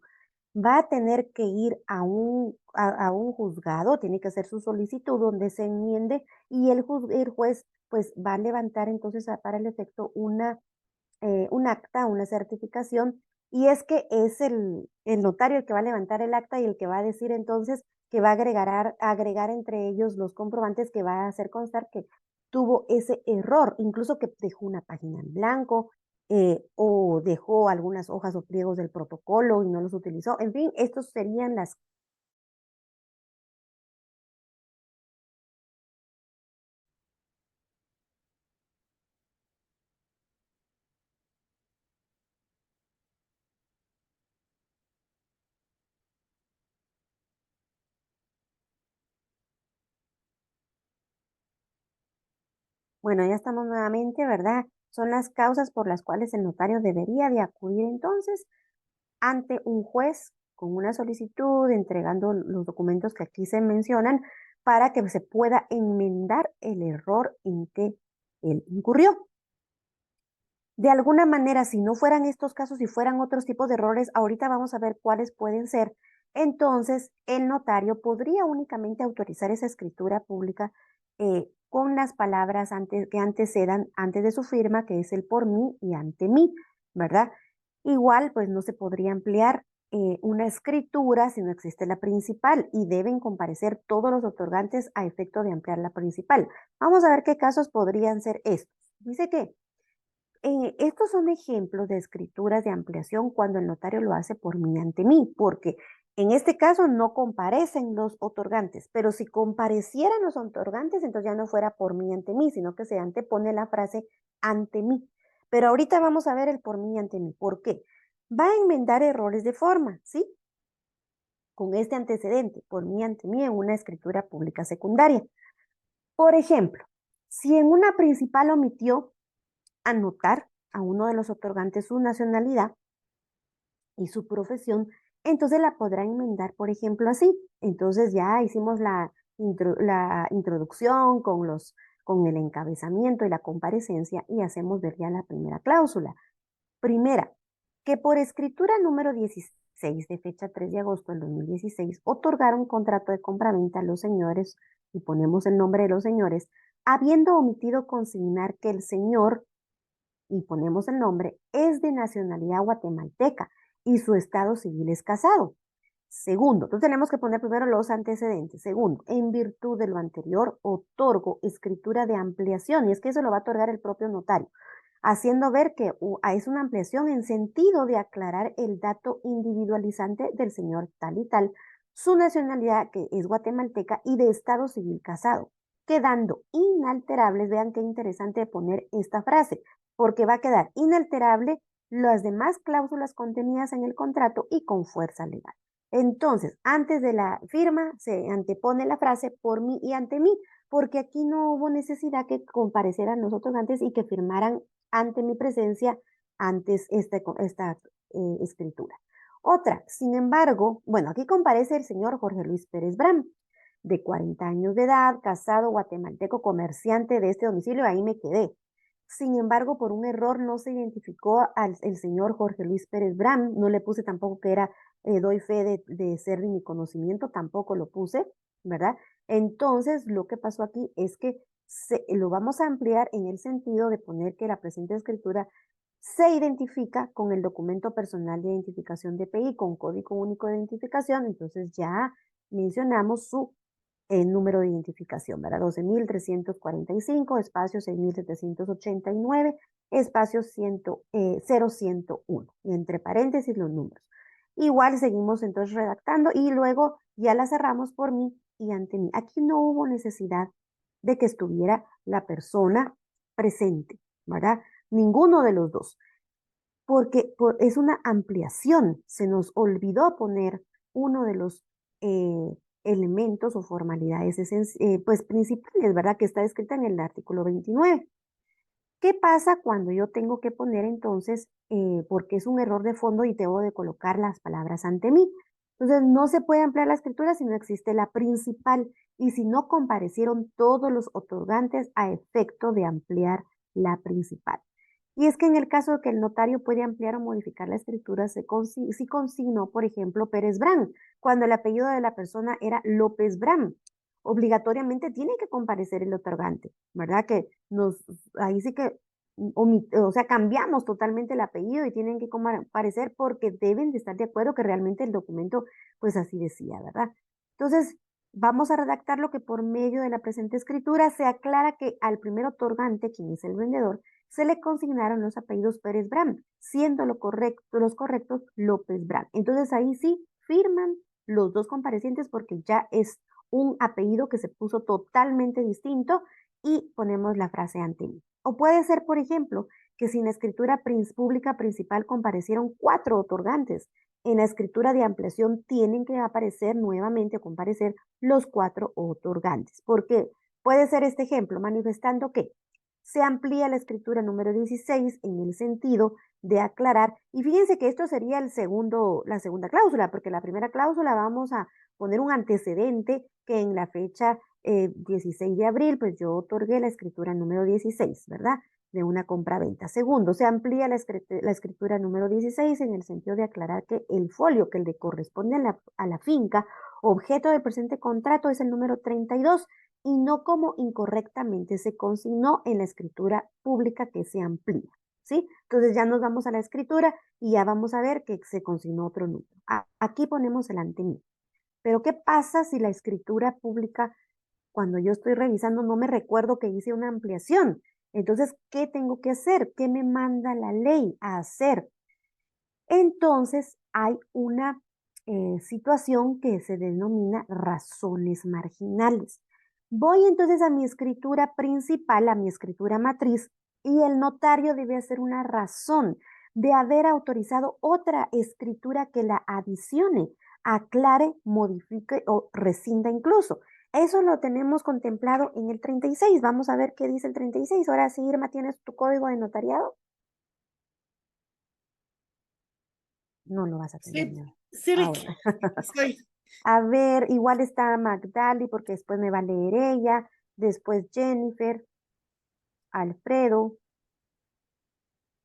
Va a tener que ir a a un juzgado, tiene que hacer su solicitud donde se enmiende y el juez pues va a levantar entonces para el efecto un acta, una certificación, y es que es el notario el que va a levantar el acta y el que va a decir entonces que va a agregar entre ellos los comprobantes que va a hacer constar que tuvo ese error, incluso que dejó una página en blanco o dejó algunas hojas o pliegos del protocolo y no los utilizó. En fin, estos serían las. Bueno, ya estamos nuevamente, ¿verdad? Son las causas por las cuales el notario debería de acudir entonces ante un juez con una solicitud, entregando los documentos que aquí se mencionan para que se pueda enmendar el error en que él incurrió. De alguna manera, si no fueran estos casos, si fueran otros tipos de errores, ahorita vamos a ver cuáles pueden ser. Entonces, el notario podría únicamente autorizar esa escritura pública con las palabras que antecedan antes de su firma, que es el por mí y ante mí, ¿verdad? Igual, pues no se podría emplear una escritura si no existe la principal y deben comparecer todos los otorgantes a efecto de ampliar la principal. Vamos a ver qué casos podrían ser estos. Dice que estos son ejemplos de escrituras de ampliación cuando el notario lo hace por mí ante mí, porque en este caso no comparecen los otorgantes, pero si comparecieran los otorgantes, entonces ya no fuera por mí ante mí, sino que se antepone la frase ante mí. Pero ahorita vamos a ver el por mí ante mí. ¿Por qué? Va a enmendar errores de forma, ¿sí? Con este antecedente, por mí ante mí, en una escritura pública secundaria. Por ejemplo, si en una principal omitió anotar a uno de los otorgantes su nacionalidad y su profesión, entonces la podrá enmendar, por ejemplo, así. Entonces ya hicimos la introducción con el encabezamiento y la comparecencia y hacemos ver ya la primera cláusula. Primera, que por escritura número 16 de fecha 3 de agosto del 2016 otorgaron contrato de compraventa a los señores, y ponemos el nombre de los señores, habiendo omitido consignar que el señor, y ponemos el nombre, es de nacionalidad guatemalteca y su estado civil es casado. Segundo, entonces tenemos que poner primero los antecedentes. Segundo, en virtud de lo anterior, otorgo escritura de ampliación, y es que eso lo va a otorgar el propio notario, haciendo ver que es una ampliación en sentido de aclarar el dato individualizante del señor tal y tal, su nacionalidad que es guatemalteca y de estado civil casado, quedando inalterables. Vean qué interesante poner esta frase, porque va a quedar inalterable las demás cláusulas contenidas en el contrato y con fuerza legal. Entonces, antes de la firma se antepone la frase por mí y ante mí, porque aquí no hubo necesidad que comparecieran nosotros antes y que firmaran ante mi presencia antes esta escritura. Otra, sin embargo, bueno, aquí comparece el señor Jorge Luis Pérez Bram, de 40 años de edad, casado, guatemalteco, comerciante de este domicilio, ahí me quedé. Sin embargo, por un error no se identificó al el señor Jorge Luis Pérez Bram, no le puse tampoco que era, doy fe de ser de mi conocimiento, tampoco lo puse, ¿verdad? Entonces, lo que pasó aquí es que lo vamos a ampliar en el sentido de poner que la presente escritura se identifica con el documento personal de identificación DPI, con código único de identificación, entonces ya mencionamos su número de identificación, ¿verdad? 12.345, espacio 6.789, espacio 0101, y entre paréntesis los números. Igual seguimos entonces redactando y luego ya la cerramos por mí y ante mí. Aquí no hubo necesidad de que estuviera la persona presente, ¿verdad? Ninguno de los dos, porque es una ampliación. Se nos olvidó poner uno de los elementos o formalidades pues principales, ¿verdad? Que está escrita en el artículo 29. ¿Qué pasa cuando yo tengo que poner entonces, porque es un error de fondo y debo de colocar las palabras ante mí? Entonces no se puede ampliar la escritura si no existe la principal y si no comparecieron todos los otorgantes a efecto de ampliar la principal. Y es que en el caso de que el notario puede ampliar o modificar la escritura, si consignó, por ejemplo, Pérez Bram, cuando el apellido de la persona era López Bram. Obligatoriamente tiene que comparecer el otorgante, ¿verdad? Que ahí sí que, o sea, cambiamos totalmente el apellido y tienen que comparecer porque deben de estar de acuerdo que realmente el documento, pues así decía, ¿verdad? Entonces, vamos a redactar lo que por medio de la presente escritura se aclara que al primer otorgante, quien es el vendedor, se le consignaron los apellidos Pérez Bram, siendo los correctos López Bram. Entonces ahí sí firman los dos comparecientes porque ya es un apellido que se puso totalmente distinto y ponemos la frase ante mí. O puede ser, por ejemplo, que sin escritura pública principal comparecieron 4 otorgantes. En la escritura de ampliación tienen que aparecer nuevamente o comparecer los 4 otorgantes. Porque puede ser este ejemplo, manifestando que se amplía la escritura número 16 en el sentido de aclarar, y fíjense que esto sería la segunda cláusula, porque la primera cláusula vamos a poner un antecedente que en la fecha 16 de abril, pues yo otorgué la escritura número 16, ¿verdad? De una compra-venta. Segundo, se amplía la escritura número 16 en el sentido de aclarar que el folio que le corresponde a la finca, objeto del presente contrato, es el número 32 y no como incorrectamente se consignó en la escritura pública que se amplía, ¿sí? Entonces ya nos vamos a la escritura y ya vamos a ver que se consignó otro número. Aquí ponemos el ante mí. Pero ¿qué pasa si la escritura pública, cuando yo estoy revisando, no me recuerdo que hice una ampliación? Entonces, ¿qué tengo que hacer? ¿Qué me manda la ley a hacer? Entonces, hay una situación que se denomina razones marginales. Voy entonces a mi escritura principal, a mi escritura matriz, y el notario debe hacer una razón de haber autorizado otra escritura que la adicione, aclare, modifique o rescinda incluso. Eso lo tenemos contemplado en el 36. Vamos a ver qué dice el 36. Ahora sí, Irma, ¿tienes tu código de notariado? No lo vas a tener. Sí, ¿No? sí, Vicky, Ahora. estoy. A ver, igual está Magdali, porque después me va a leer ella, después Jennifer, Alfredo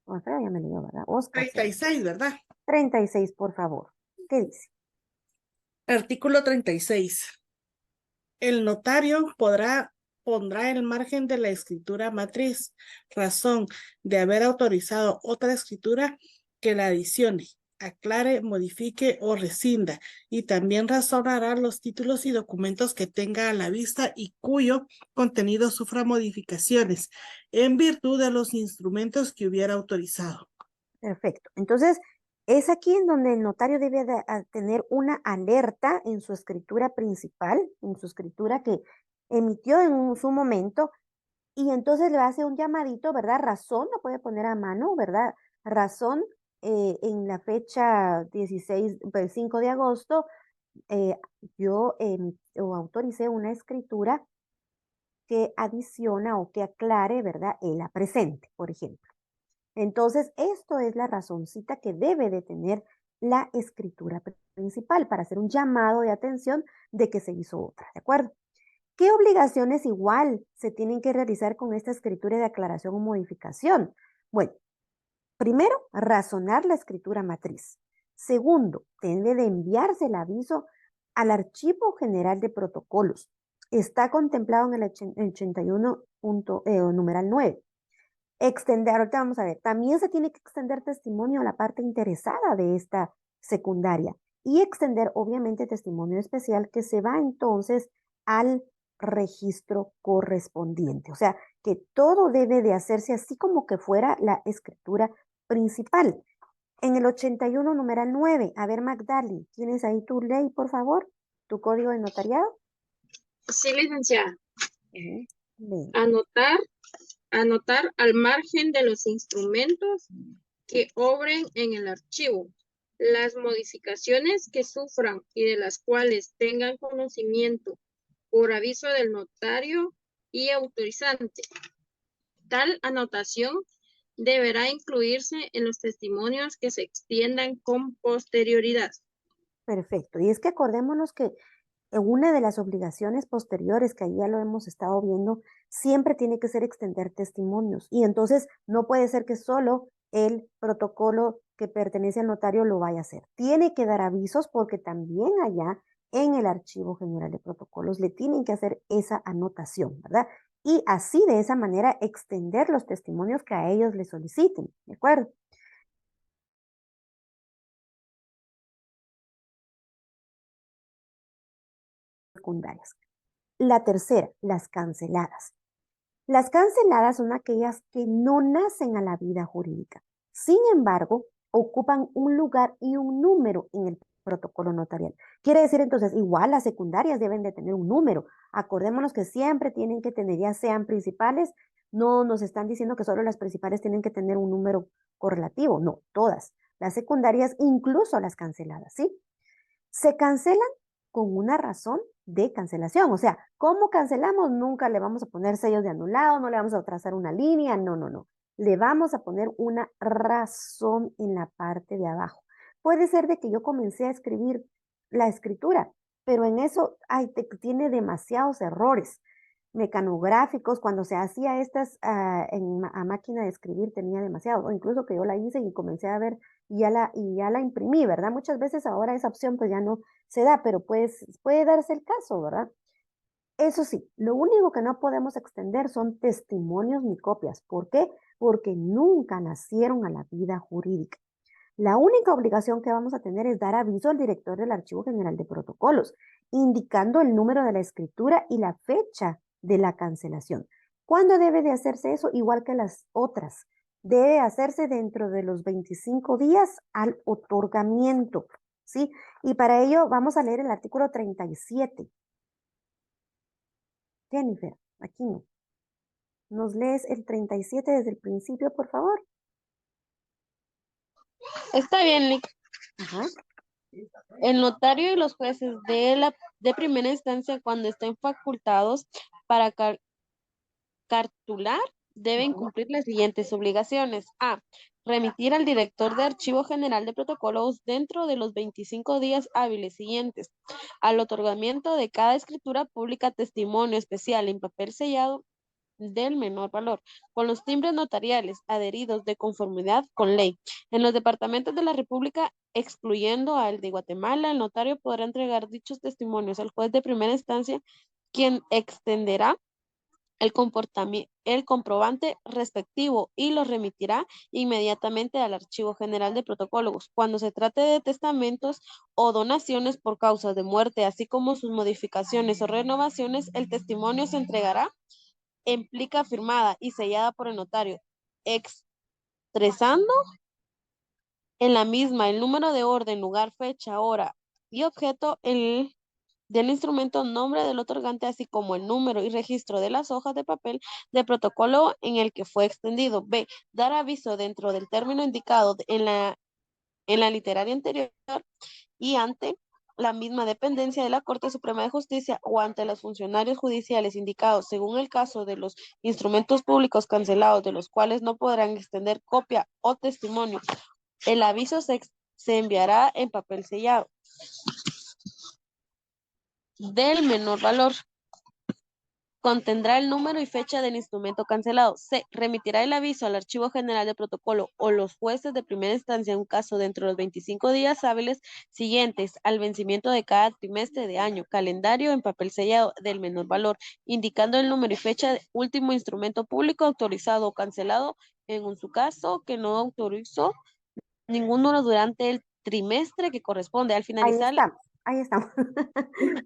ya me leyó, ¿verdad? Oscar. 36, ¿verdad? 36, por favor. ¿Qué dice? Artículo 36. El notario pondrá el margen de la escritura matriz, razón de haber autorizado otra escritura que la adicione, aclare, modifique o rescinda, y también razonará los títulos y documentos que tenga a la vista y cuyo contenido sufra modificaciones en virtud de los instrumentos que hubiera autorizado. Perfecto. Entonces, es aquí en donde el notario debe tener una alerta en su escritura principal, en su escritura que emitió en su momento, y entonces le hace un llamadito, ¿verdad? Razón, lo puede poner a mano, ¿verdad? Razón, en la fecha 5 de agosto, yo autoricé una escritura que adiciona o que aclare, ¿verdad? La presente, por ejemplo. Entonces, esto es la razoncita que debe de tener la escritura principal para hacer un llamado de atención de que se hizo otra, ¿de acuerdo? ¿Qué obligaciones igual se tienen que realizar con esta escritura de aclaración o modificación? Bueno, primero, razonar la escritura matriz. Segundo, debe de enviarse el aviso al Archivo General de Protocolos. Está contemplado en el 81 numeral 9. Extender, ahorita vamos a ver, también se tiene que extender testimonio a la parte interesada de esta secundaria y extender obviamente testimonio especial que se va entonces al registro correspondiente. O sea, que todo debe de hacerse así como que fuera la escritura principal. En el 81 numeral 9, a ver Magdali, ¿tienes ahí tu ley, por favor? ¿Tu código de notariado? Sí, licenciada. Bien. Anotar al margen de los instrumentos que obren en el archivo las modificaciones que sufran y de las cuales tengan conocimiento por aviso del notario y autorizante. Tal anotación deberá incluirse en los testimonios que se extiendan con posterioridad. Perfecto. Y es que acordémonos que una de las obligaciones posteriores, que ahí ya lo hemos estado viendo, siempre tiene que ser extender testimonios. Y entonces no puede ser que solo el protocolo que pertenece al notario lo vaya a hacer. Tiene que dar avisos porque también allá en el Archivo General de Protocolos le tienen que hacer esa anotación, ¿verdad? Y así de esa manera extender los testimonios que a ellos les soliciten, ¿de acuerdo? Secundarias. La tercera, las canceladas. Las canceladas son aquellas que no nacen a la vida jurídica. Sin embargo, ocupan un lugar y un número en el protocolo notarial. Quiere decir entonces, igual las secundarias deben de tener un número. Acordémonos que siempre tienen que tener, ya sean principales, no nos están diciendo que solo las principales tienen que tener un número correlativo, no, todas. Las secundarias, incluso las canceladas, ¿sí? Se cancelan con una razón de cancelación. O sea, ¿cómo cancelamos? Nunca le vamos a poner sellos de anulado, no le vamos a trazar una línea, no, no, no. Le vamos a poner una razón en la parte de abajo. Puede ser de que yo comencé a escribir la escritura, pero en eso tiene demasiados errores mecanográficos. Cuando se hacía estas a máquina de escribir tenía demasiado, o incluso que yo la hice y comencé a ver y ya la imprimí, ¿verdad? Muchas veces ahora esa opción pues ya no se da, pero pues puede darse el caso, ¿verdad? Eso sí, lo único que no podemos extender son testimonios ni copias. ¿Por qué? Porque nunca nacieron a la vida jurídica. La única obligación que vamos a tener es dar aviso al director del Archivo General de Protocolos, indicando el número de la escritura y la fecha de la cancelación. ¿Cuándo debe de hacerse eso? Igual que las otras. Debe hacerse dentro de los 25 días al otorgamiento, ¿sí? Y para ello vamos a leer el artículo 37. Jennifer, aquí no. ¿Nos lees el 37 desde el principio, por favor? Está bien, Lick. Ajá. El notario y los jueces de primera instancia, cuando estén facultados para cartular, deben cumplir las siguientes obligaciones. A. Remitir al director de Archivo General de Protocolos dentro de los 25 días hábiles siguientes al otorgamiento de cada escritura pública testimonio especial en papel sellado del menor valor, con los timbres notariales adheridos de conformidad con ley. En los departamentos de la República, excluyendo al de Guatemala, el notario podrá entregar dichos testimonios al juez de primera instancia, quien extenderá el comprobante respectivo y lo remitirá inmediatamente al Archivo General de Protocolos. Cuando se trate de testamentos o donaciones por causa de muerte, así como sus modificaciones o renovaciones, el testimonio se entregará en plica firmada y sellada por el notario, expresando en la misma el número de orden, lugar, fecha, hora y objeto del instrumento, nombre del otorgante, así como el número y registro de las hojas de papel de protocolo en el que fue extendido. B. Dar aviso dentro del término indicado en la literaria anterior y ante la misma dependencia de la Corte Suprema de Justicia o ante los funcionarios judiciales indicados según el caso de los instrumentos públicos cancelados, de los cuales no podrán extender copia o testimonio. El aviso se enviará en papel sellado del menor valor. contendrá el número y fecha del instrumento cancelado. C. Remitirá el aviso al Archivo General de Protocolo o los jueces de primera instancia en un caso dentro de los 25 días hábiles siguientes al vencimiento de cada trimestre de año calendario en papel sellado del menor valor, indicando el número y fecha de último instrumento público autorizado o cancelado en su caso que no autorizó ninguno durante el trimestre que corresponde al finalizar. Ahí estamos.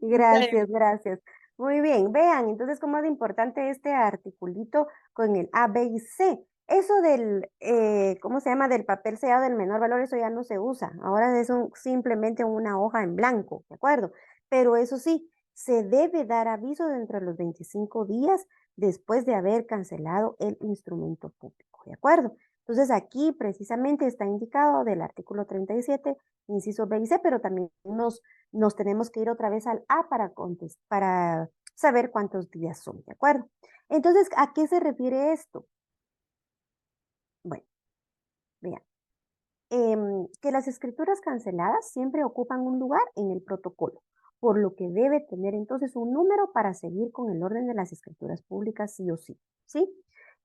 Gracias, gracias. Muy bien, vean, entonces cómo es importante este articulito con el A, B y C. Eso del, ¿cómo se llama? Del papel sellado del menor valor, eso ya no se usa. Ahora es simplemente una hoja en blanco, ¿de acuerdo? Pero eso sí, se debe dar aviso dentro de los 25 días después de haber cancelado el instrumento público, ¿de acuerdo? Entonces aquí precisamente está indicado del artículo 37, inciso B y C, pero también nos tenemos que ir otra vez al A para saber cuántos días son, ¿de acuerdo? Entonces, ¿a qué se refiere esto? Bueno, vean, que las escrituras canceladas siempre ocupan un lugar en el protocolo, por lo que debe tener entonces un número para seguir con el orden de las escrituras públicas sí o sí, ¿sí?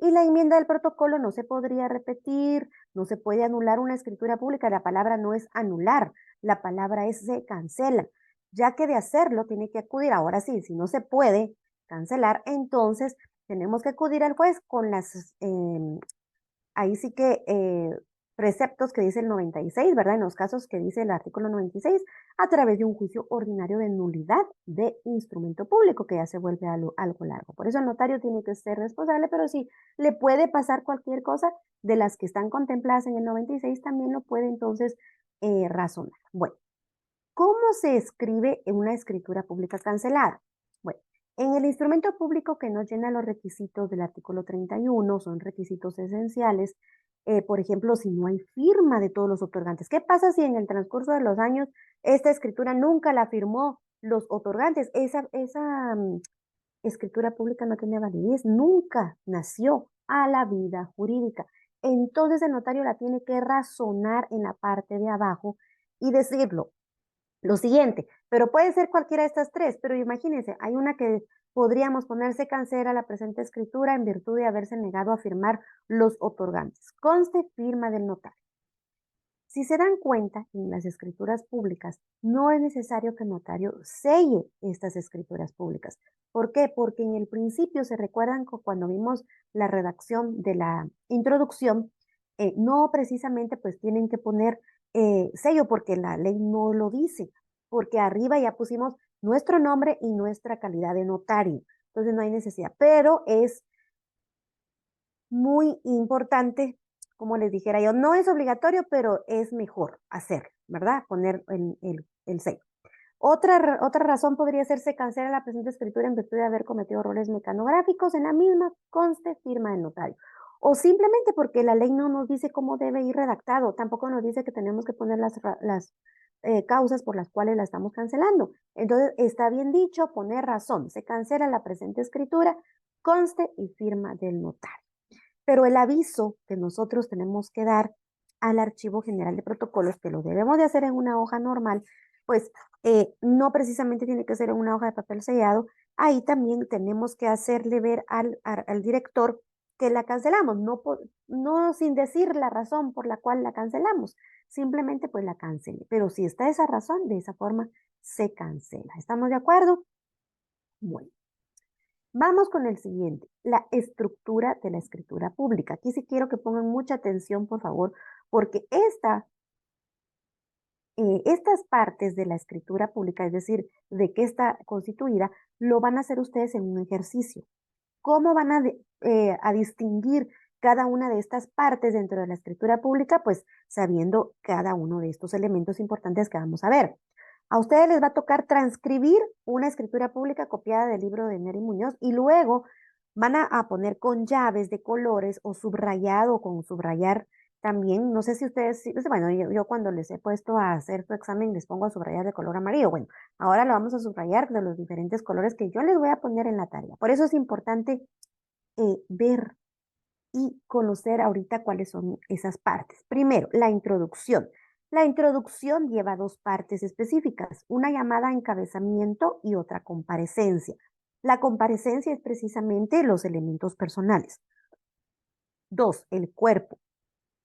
Y la enmienda del protocolo no se podría repetir, no se puede anular una escritura pública, la palabra no es anular, la palabra es se cancela, ya que de hacerlo tiene que acudir, ahora sí, si no se puede cancelar, entonces tenemos que acudir al juez con las, ahí sí que preceptos que dice el 96, ¿verdad? En los casos que dice el artículo 96, a través de un juicio ordinario de nulidad de instrumento público, que ya se vuelve algo largo. Por eso el notario tiene que ser responsable, pero si le puede pasar cualquier cosa de las que están contempladas en el 96, también lo puede entonces razonar. Bueno, ¿cómo se escribe en una escritura pública cancelada? Bueno, en el instrumento público que no llena los requisitos del artículo 31, son requisitos esenciales, por ejemplo, si no hay firma de todos los otorgantes. ¿Qué pasa si en el transcurso de los años esta escritura nunca la firmó los otorgantes? Esa escritura pública no tiene validez, nunca nació a la vida jurídica. Entonces el notario la tiene que razonar en la parte de abajo y decirlo. Lo siguiente, pero puede ser cualquiera de estas tres, pero imagínense, hay una que podríamos ponerse cancela la presente escritura en virtud de haberse negado a firmar los otorgantes. Conste firma del notario. Si se dan cuenta, en las escrituras públicas no es necesario que el notario selle estas escrituras públicas. ¿Por qué? Porque en el principio se recuerdan cuando vimos la redacción de la introducción, no precisamente pues tienen que poner sello porque la ley no lo dice, porque arriba ya pusimos nuestro nombre y nuestra calidad de notario. Entonces no hay necesidad, pero es muy importante, como les dijera yo, no es obligatorio, pero es mejor hacerlo, ¿verdad? Poner el sello. Otra razón podría ser se cancela la presente escritura en virtud de haber cometido errores mecanográficos en la misma, conste firma del notario. O simplemente porque la ley no nos dice cómo debe ir redactado, tampoco nos dice que tenemos que poner las causas por las cuales la estamos cancelando. Entonces, está bien dicho, poner razón, se cancela la presente escritura, conste y firma del notario. Pero el aviso que nosotros tenemos que dar al Archivo General de Protocolos, que lo debemos de hacer en una hoja normal, pues no precisamente tiene que ser en una hoja de papel sellado, ahí también tenemos que hacerle ver al director que la cancelamos, no sin decir la razón por la cual la cancelamos, simplemente pues la cancele. Pero si está esa razón, de esa forma se cancela. ¿Estamos de acuerdo? Bueno. Vamos con el siguiente, la estructura de la escritura pública. Aquí sí quiero que pongan mucha atención, por favor, porque estas partes de la escritura pública, es decir, de qué está constituida, lo van a hacer ustedes en un ejercicio. ¿Cómo van a distinguir cada una de estas partes dentro de la escritura pública? Pues sabiendo cada uno de estos elementos importantes que vamos a ver. A ustedes les va a tocar transcribir una escritura pública copiada del libro de Nery Muñoz y luego van a poner con llaves de colores o subrayado con subrayar también. No sé si ustedes, bueno, yo cuando les he puesto a hacer su examen les pongo a subrayar de color amarillo. Bueno, ahora lo vamos a subrayar de los diferentes colores que yo les voy a poner en la tarea. Por eso es importante ver y conocer ahorita cuáles son esas partes. Primero, la introducción. La introducción lleva dos partes específicas, una llamada encabezamiento y otra comparecencia. La comparecencia es precisamente los elementos personales. 2, el cuerpo.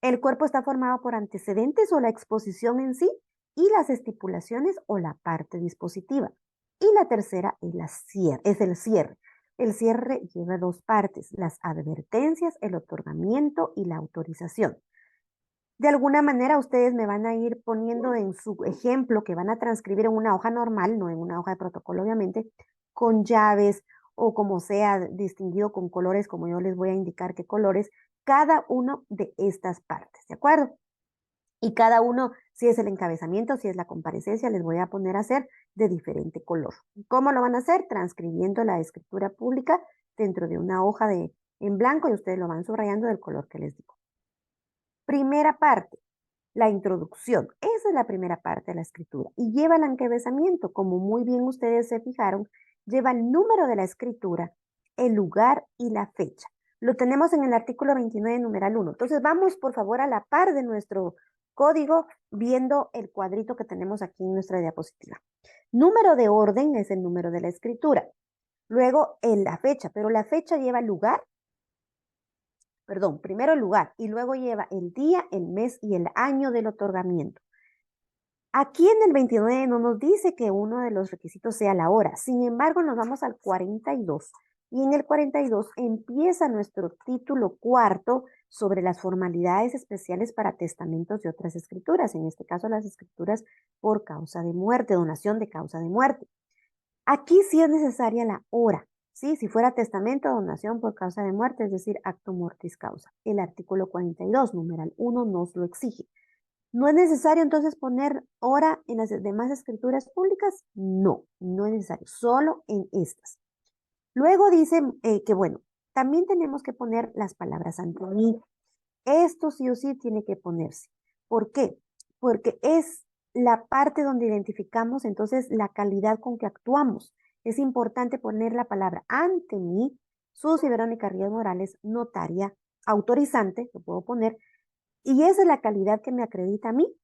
El cuerpo está formado por antecedentes o la exposición en sí y las estipulaciones o la parte dispositiva. Y la tercera es el cierre. El cierre lleva dos partes, las advertencias, el otorgamiento y la autorización. De alguna manera ustedes me van a ir poniendo en su ejemplo que van a transcribir en una hoja normal, no en una hoja de protocolo obviamente, con llaves o como sea distinguido con colores, como yo les voy a indicar qué colores, cada uno de estas partes, ¿de acuerdo? Y cada uno, si es el encabezamiento, si es la comparecencia, les voy a poner a hacer de diferente color. ¿Cómo lo van a hacer? Transcribiendo la escritura pública dentro de una hoja en blanco y ustedes lo van subrayando del color que les digo. Primera parte, la introducción. Esa es la primera parte de la escritura. Y lleva el encabezamiento, como muy bien ustedes se fijaron, lleva el número de la escritura, el lugar y la fecha. Lo tenemos en el artículo 29, numeral 1. Entonces vamos, por favor, a la par de nuestro código, viendo el cuadrito que tenemos aquí en nuestra diapositiva. Número de orden es el número de la escritura. Luego, la fecha, pero la fecha lleva el lugar, primero el lugar y luego lleva el día, el mes y el año del otorgamiento. Aquí en el 29 no nos dice que uno de los requisitos sea la hora. Sin embargo, nos vamos al 42 y en el 42 empieza nuestro título cuarto sobre las formalidades especiales para testamentos y otras escrituras. En este caso, las escrituras por causa de muerte, donación de causa de muerte. Aquí sí es necesaria la hora. ¿Sí? Si fuera testamento, donación por causa de muerte, es decir, acto mortis causa. El artículo 42, numeral 1, nos lo exige. ¿No es necesario entonces poner hora en las demás escrituras públicas? No, no es necesario, solo en estas. Luego dice que, bueno, también tenemos que poner las palabras ante mí. Esto sí o sí tiene que ponerse. ¿Por qué? Porque es la parte donde identificamos entonces la calidad con que actuamos. Es importante poner la palabra ante mí, Susy Verónica Ríos Morales, notaria, autorizante, lo puedo poner, y esa es la calidad que me acredita a mí,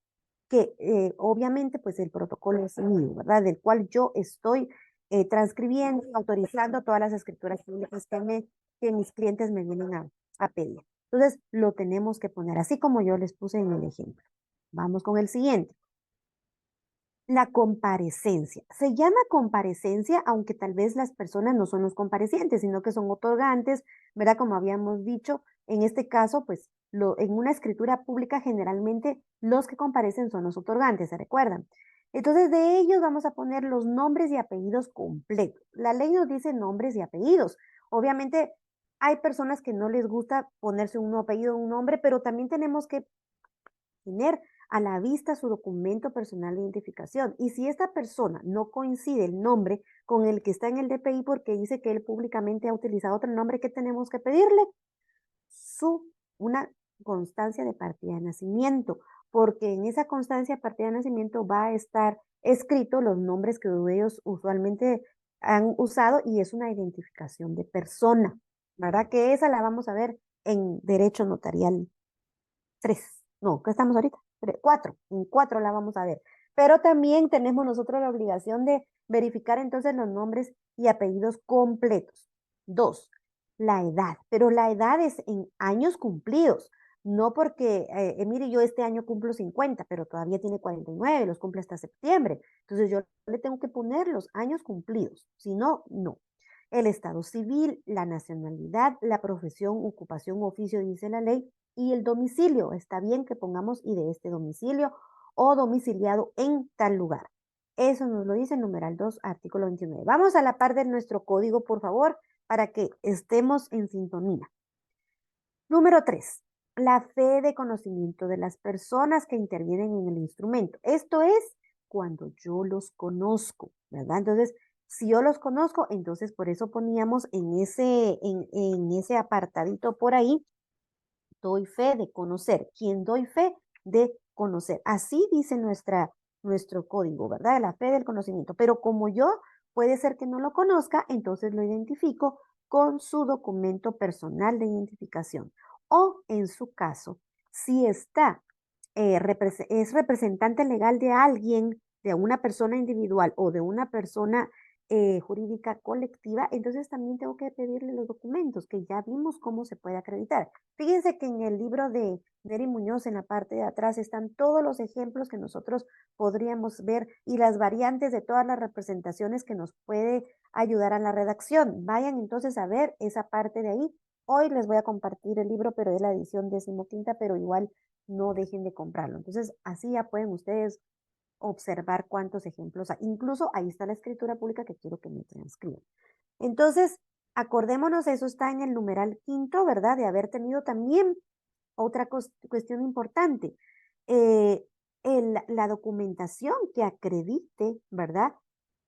que obviamente pues el protocolo es mío, ¿verdad? Del cual yo estoy transcribiendo, autorizando todas las escrituras públicas que mis clientes me vienen a pedir. Entonces lo tenemos que poner así como yo les puse en el ejemplo. Vamos con el siguiente. La comparecencia. Se llama comparecencia, aunque tal vez las personas no son los comparecientes, sino que son otorgantes, ¿verdad? Como habíamos dicho, en este caso, pues en una escritura pública generalmente los que comparecen son los otorgantes, ¿se recuerdan? Entonces de ellos vamos a poner los nombres y apellidos completos. La ley nos dice nombres y apellidos. Obviamente hay personas que no les gusta ponerse un apellido, un nombre, pero también tenemos que tener a la vista su documento personal de identificación. Y si esta persona no coincide el nombre con el que está en el DPI porque dice que él públicamente ha utilizado otro nombre, ¿qué tenemos que pedirle? Una constancia de partida de nacimiento, porque en esa constancia de partida de nacimiento va a estar escrito los nombres que ellos usualmente han usado y es una identificación de persona, ¿verdad? Que esa la vamos a ver en Derecho Notarial 3. No, ¿qué estamos ahorita? 4. En 4 la vamos a ver. Pero también tenemos nosotros la obligación de verificar entonces los nombres y apellidos completos. 2. La edad. Pero la edad es en años cumplidos. No porque, mire, yo este año cumplo 50, pero todavía tiene 49, los cumple hasta septiembre. Entonces yo le tengo que poner los años cumplidos. Si no, no. El estado civil, la nacionalidad, la profesión, ocupación, oficio, dice la ley, y el domicilio. Está bien que pongamos y de este domicilio o domiciliado en tal lugar. Eso nos lo dice el numeral 2, artículo 29. Vamos a la par de nuestro código, por favor, para que estemos en sintonía. Número 3. La fe de conocimiento de las personas que intervienen en el instrumento. Esto es cuando yo los conozco, ¿verdad? Entonces, si yo los conozco, entonces por eso poníamos en ese apartadito por ahí, doy fe de conocer. ¿Quién doy fe de conocer? Así dice nuestro código, ¿verdad? La fe del conocimiento. Pero como yo puede ser que no lo conozca, entonces lo identifico con su documento personal de identificación. O en su caso, si está, es representante legal de alguien, de una persona individual o de una persona jurídica colectiva, entonces también tengo que pedirle los documentos, que ya vimos cómo se puede acreditar. Fíjense que en el libro de Neri Muñoz, en la parte de atrás, están todos los ejemplos que nosotros podríamos ver y las variantes de todas las representaciones que nos puede ayudar a la redacción. Vayan entonces a ver esa parte de ahí. Hoy les voy a compartir el libro, pero es la edición 15ª, pero igual no dejen de comprarlo. Entonces, así ya pueden ustedes observar cuántos ejemplos hay. Incluso ahí está la escritura pública que quiero que me transcriban. Entonces, acordémonos, eso está en el numeral 5, ¿verdad? De haber tenido también otra cuestión importante. La documentación que acredite, ¿verdad?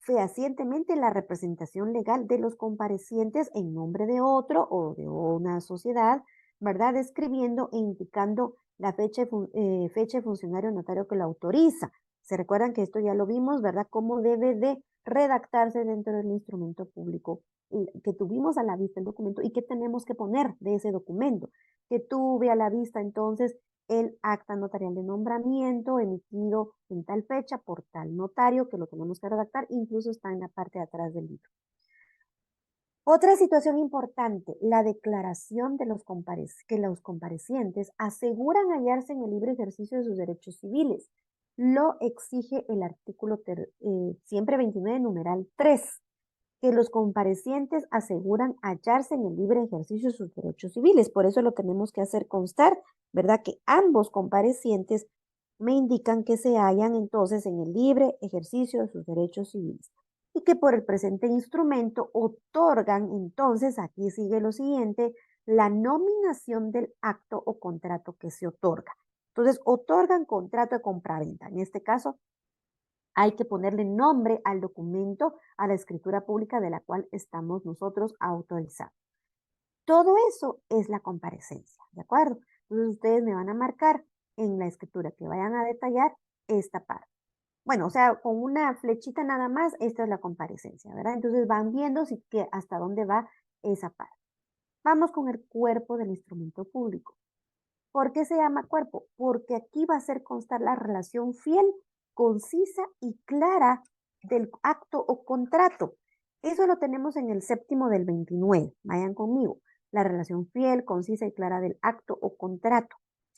Fehacientemente la representación legal de los comparecientes en nombre de otro o de una sociedad, ¿verdad? Describiendo e indicando la fecha y funcionario notario que lo autoriza. Se recuerdan que esto ya lo vimos, ¿verdad? Cómo debe de redactarse dentro del instrumento público que tuvimos a la vista el documento y qué tenemos que poner de ese documento. Que tuve a la vista entonces el acta notarial de nombramiento emitido en tal fecha por tal notario que lo tenemos que redactar, incluso está en la parte de atrás del libro. Otra situación importante, la declaración de que los comparecientes aseguran hallarse en el libre ejercicio de sus derechos civiles. Lo exige el artículo siempre 29, numeral 3, que los comparecientes aseguran hallarse en el libre ejercicio de sus derechos civiles. Por eso lo tenemos que hacer constar, ¿verdad? Que ambos comparecientes me indican que se hallan entonces en el libre ejercicio de sus derechos civiles y que por el presente instrumento otorgan entonces, aquí sigue lo siguiente, la nominación del acto o contrato que se otorga. Entonces, otorgan contrato de compraventa. En este caso, hay que ponerle nombre al documento, a la escritura pública de la cual estamos nosotros autorizados. Todo eso es la comparecencia, ¿de acuerdo? Entonces ustedes me van a marcar en la escritura que vayan a detallar esta parte. Bueno, o sea, con una flechita nada más, esta es la comparecencia, ¿verdad? Entonces van viendo hasta dónde va esa parte. Vamos con el cuerpo del instrumento público. ¿Por qué se llama cuerpo? Porque aquí va a hacer constar la relación fiel, concisa y clara del acto o contrato. Eso lo tenemos en el 7º del 29. Vayan conmigo. La relación fiel, concisa y clara del acto o contrato.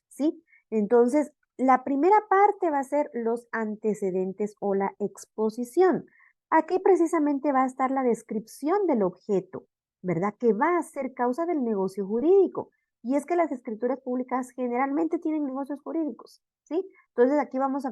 ¿Sí? Entonces, la primera parte va a ser los antecedentes o la exposición. Aquí precisamente va a estar la descripción del objeto, ¿verdad? Que va a ser causa del negocio jurídico. Y es que las escrituras públicas generalmente tienen negocios jurídicos, ¿sí? Entonces aquí vamos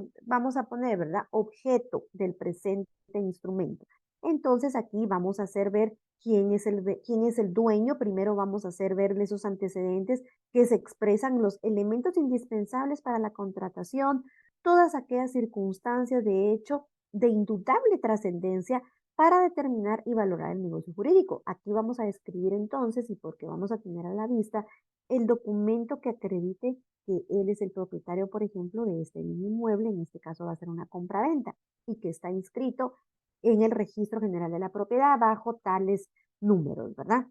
a poner, ¿verdad? Objeto del presente instrumento. Entonces aquí vamos a hacer ver quién es el dueño. Primero vamos a hacer ver esos antecedentes que se expresan los elementos indispensables para la contratación, todas aquellas circunstancias de hecho de indudable trascendencia para determinar y valorar el negocio jurídico. Aquí vamos a describir entonces, y porque vamos a tener a la vista, el documento que acredite que él es el propietario, por ejemplo, de este inmueble, en este caso va a ser una compraventa, y que está inscrito en el registro general de la propiedad bajo tales números, ¿verdad?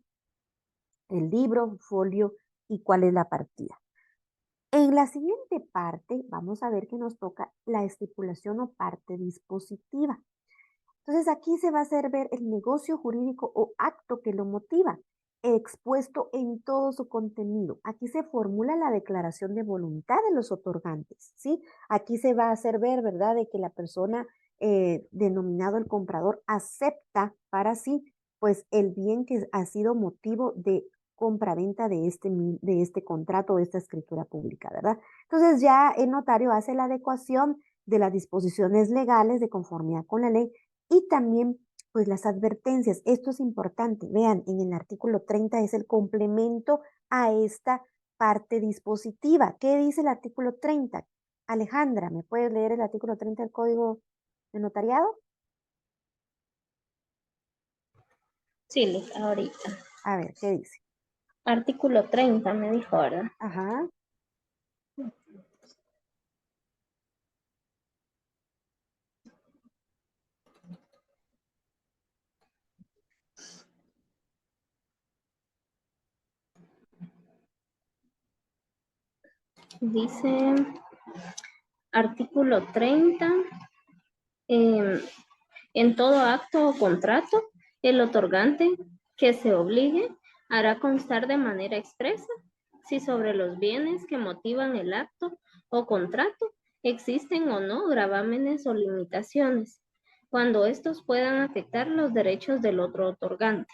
El libro, folio y cuál es la partida. En la siguiente parte vamos a ver que nos toca la estipulación o parte dispositiva. Entonces aquí se va a hacer ver el negocio jurídico o acto que lo motiva, expuesto en todo su contenido. Aquí se formula la declaración de voluntad de los otorgantes, ¿sí? Aquí se va a hacer ver, ¿verdad?, de que la persona denominado el comprador acepta para sí, pues, el bien que ha sido motivo de compraventa de este contrato, de esta escritura pública, ¿verdad? Entonces ya el notario hace la adecuación de las disposiciones legales de conformidad con la ley y también pues las advertencias. Esto es importante. Vean, en el artículo 30 es el complemento a esta parte dispositiva. ¿Qué dice el artículo 30? Alejandra, ¿me puedes leer el artículo 30 del Código de Notariado? Sí, Liz, ahorita. A ver, ¿qué dice? Artículo 30 me dijo, ¿verdad? Ajá. Dice, artículo 30, En todo acto o contrato, el otorgante que se obligue hará constar de manera expresa si sobre los bienes que motivan el acto o contrato existen o no gravámenes o limitaciones, cuando estos puedan afectar los derechos del otro otorgante.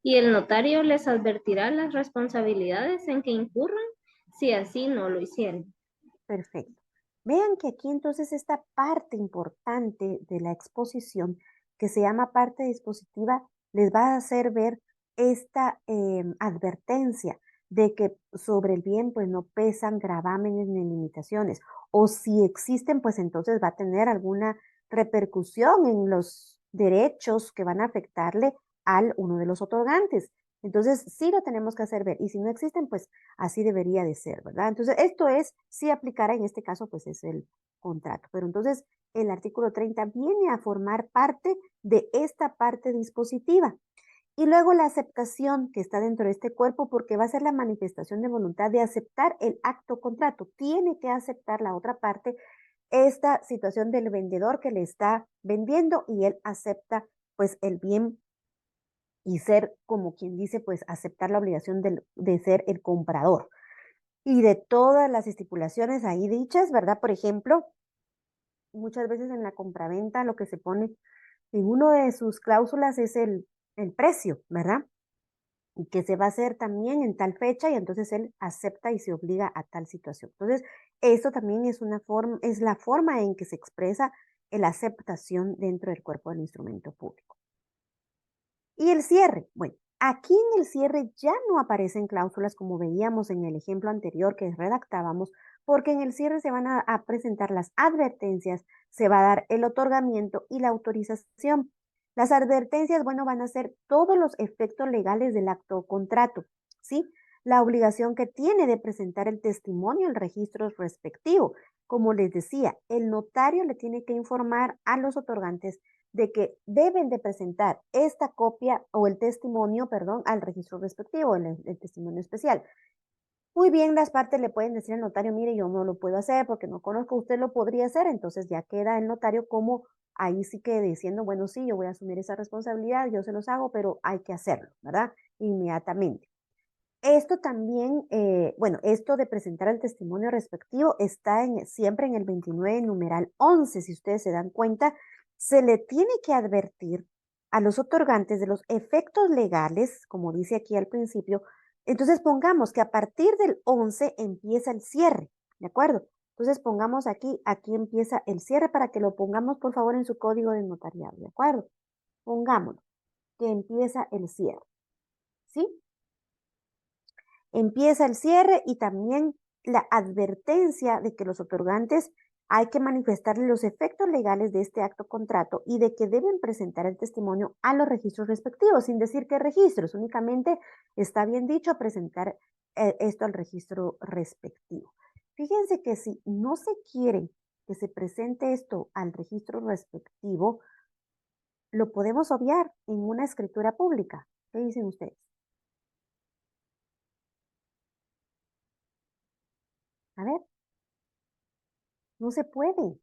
Y el notario les advertirá las responsabilidades en que incurran si así no lo hicieren. Perfecto. Vean que aquí entonces esta parte importante de la exposición, que se llama parte dispositiva, les va a hacer ver esta advertencia de que sobre el bien pues no pesan gravámenes ni limitaciones, o si existen pues entonces va a tener alguna repercusión en los derechos que van a afectarle al uno de los otorgantes. Entonces sí lo tenemos que hacer ver, y si no existen pues así debería de ser, ¿verdad? Entonces, esto es, si aplicara en este caso, pues es el contrato. Pero entonces, el artículo 30 viene a formar parte de esta parte dispositiva. Y luego la aceptación que está dentro de este cuerpo, porque va a ser la manifestación de voluntad de aceptar el acto contrato. Tiene que aceptar la otra parte esta situación del vendedor que le está vendiendo y él acepta pues el bien y ser, como quien dice, pues aceptar la obligación de ser el comprador. Y de todas las estipulaciones ahí dichas, ¿verdad? Por ejemplo, muchas veces en la compraventa lo que se pone en uno de sus cláusulas es el precio, ¿verdad? Y que se va a hacer también en tal fecha y entonces él acepta y se obliga a tal situación. Entonces, esto también es es la forma en que se expresa la aceptación dentro del cuerpo del instrumento público. Y el cierre, bueno, aquí en el cierre ya no aparecen cláusulas como veíamos en el ejemplo anterior que redactábamos, porque en el cierre se van a presentar las advertencias, se va a dar el otorgamiento y la autorización. Las advertencias, bueno, van a ser todos los efectos legales del acto o contrato, ¿sí? La obligación que tiene de presentar el testimonio al registro respectivo. Como les decía, el notario le tiene que informar a los otorgantes de que deben de presentar esta copia o el testimonio, perdón, al registro respectivo, el testimonio especial. Muy bien, las partes le pueden decir al notario, mire, yo no lo puedo hacer porque no conozco, usted lo podría hacer, entonces ya queda el notario como ahí sí que diciendo, bueno, sí, yo voy a asumir esa responsabilidad, yo se los hago, pero hay que hacerlo, ¿verdad? Inmediatamente. Esto también, bueno, esto de presentar el testimonio respectivo está siempre en el 29, numeral 11, si ustedes se dan cuenta, se le tiene que advertir a los otorgantes de los efectos legales, como dice aquí al principio. Entonces pongamos que a partir del 11 empieza el cierre, ¿de acuerdo? Entonces pongamos aquí empieza el cierre para que lo pongamos por favor en su código de notariado, ¿de acuerdo? Pongámoslo, que empieza el cierre, ¿sí? Empieza el cierre y también la advertencia de que los otorgantes hay que manifestarle los efectos legales de este acto contrato y de que deben presentar el testimonio a los registros respectivos, sin decir qué registros, únicamente está bien dicho presentar esto al registro respectivo. Fíjense que si no se quiere que se presente esto al registro respectivo, lo podemos obviar en una escritura pública. ¿Qué dicen ustedes? A ver, no se puede.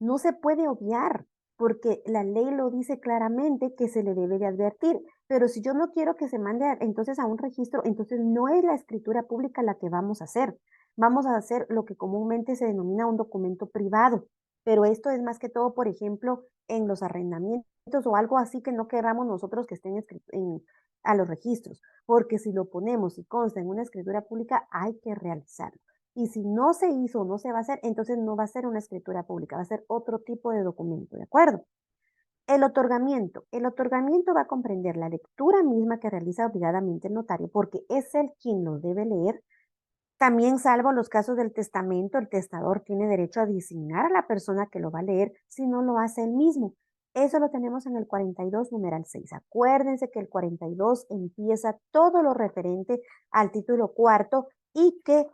No se puede obviar, porque la ley lo dice claramente que se le debe de advertir. Pero si yo no quiero que se mande entonces a un registro, entonces no es la escritura pública la que vamos a hacer. Vamos a hacer lo que comúnmente se denomina un documento privado. Pero esto es más que todo, por ejemplo, en los arrendamientos o algo así que no queramos nosotros que estén a los registros. Porque si lo ponemos y consta en una escritura pública, hay que realizarlo. Y si no se hizo o no se va a hacer, entonces no va a ser una escritura pública, va a ser otro tipo de documento, ¿de acuerdo? El otorgamiento. El otorgamiento va a comprender la lectura misma que realiza obligadamente el notario, porque es él quien lo debe leer. También, salvo los casos del testamento, el testador tiene derecho a designar a la persona que lo va a leer si no lo hace él mismo. Eso lo tenemos en el 42, numeral 6. Acuérdense que el 42 empieza todo lo referente al título cuarto y que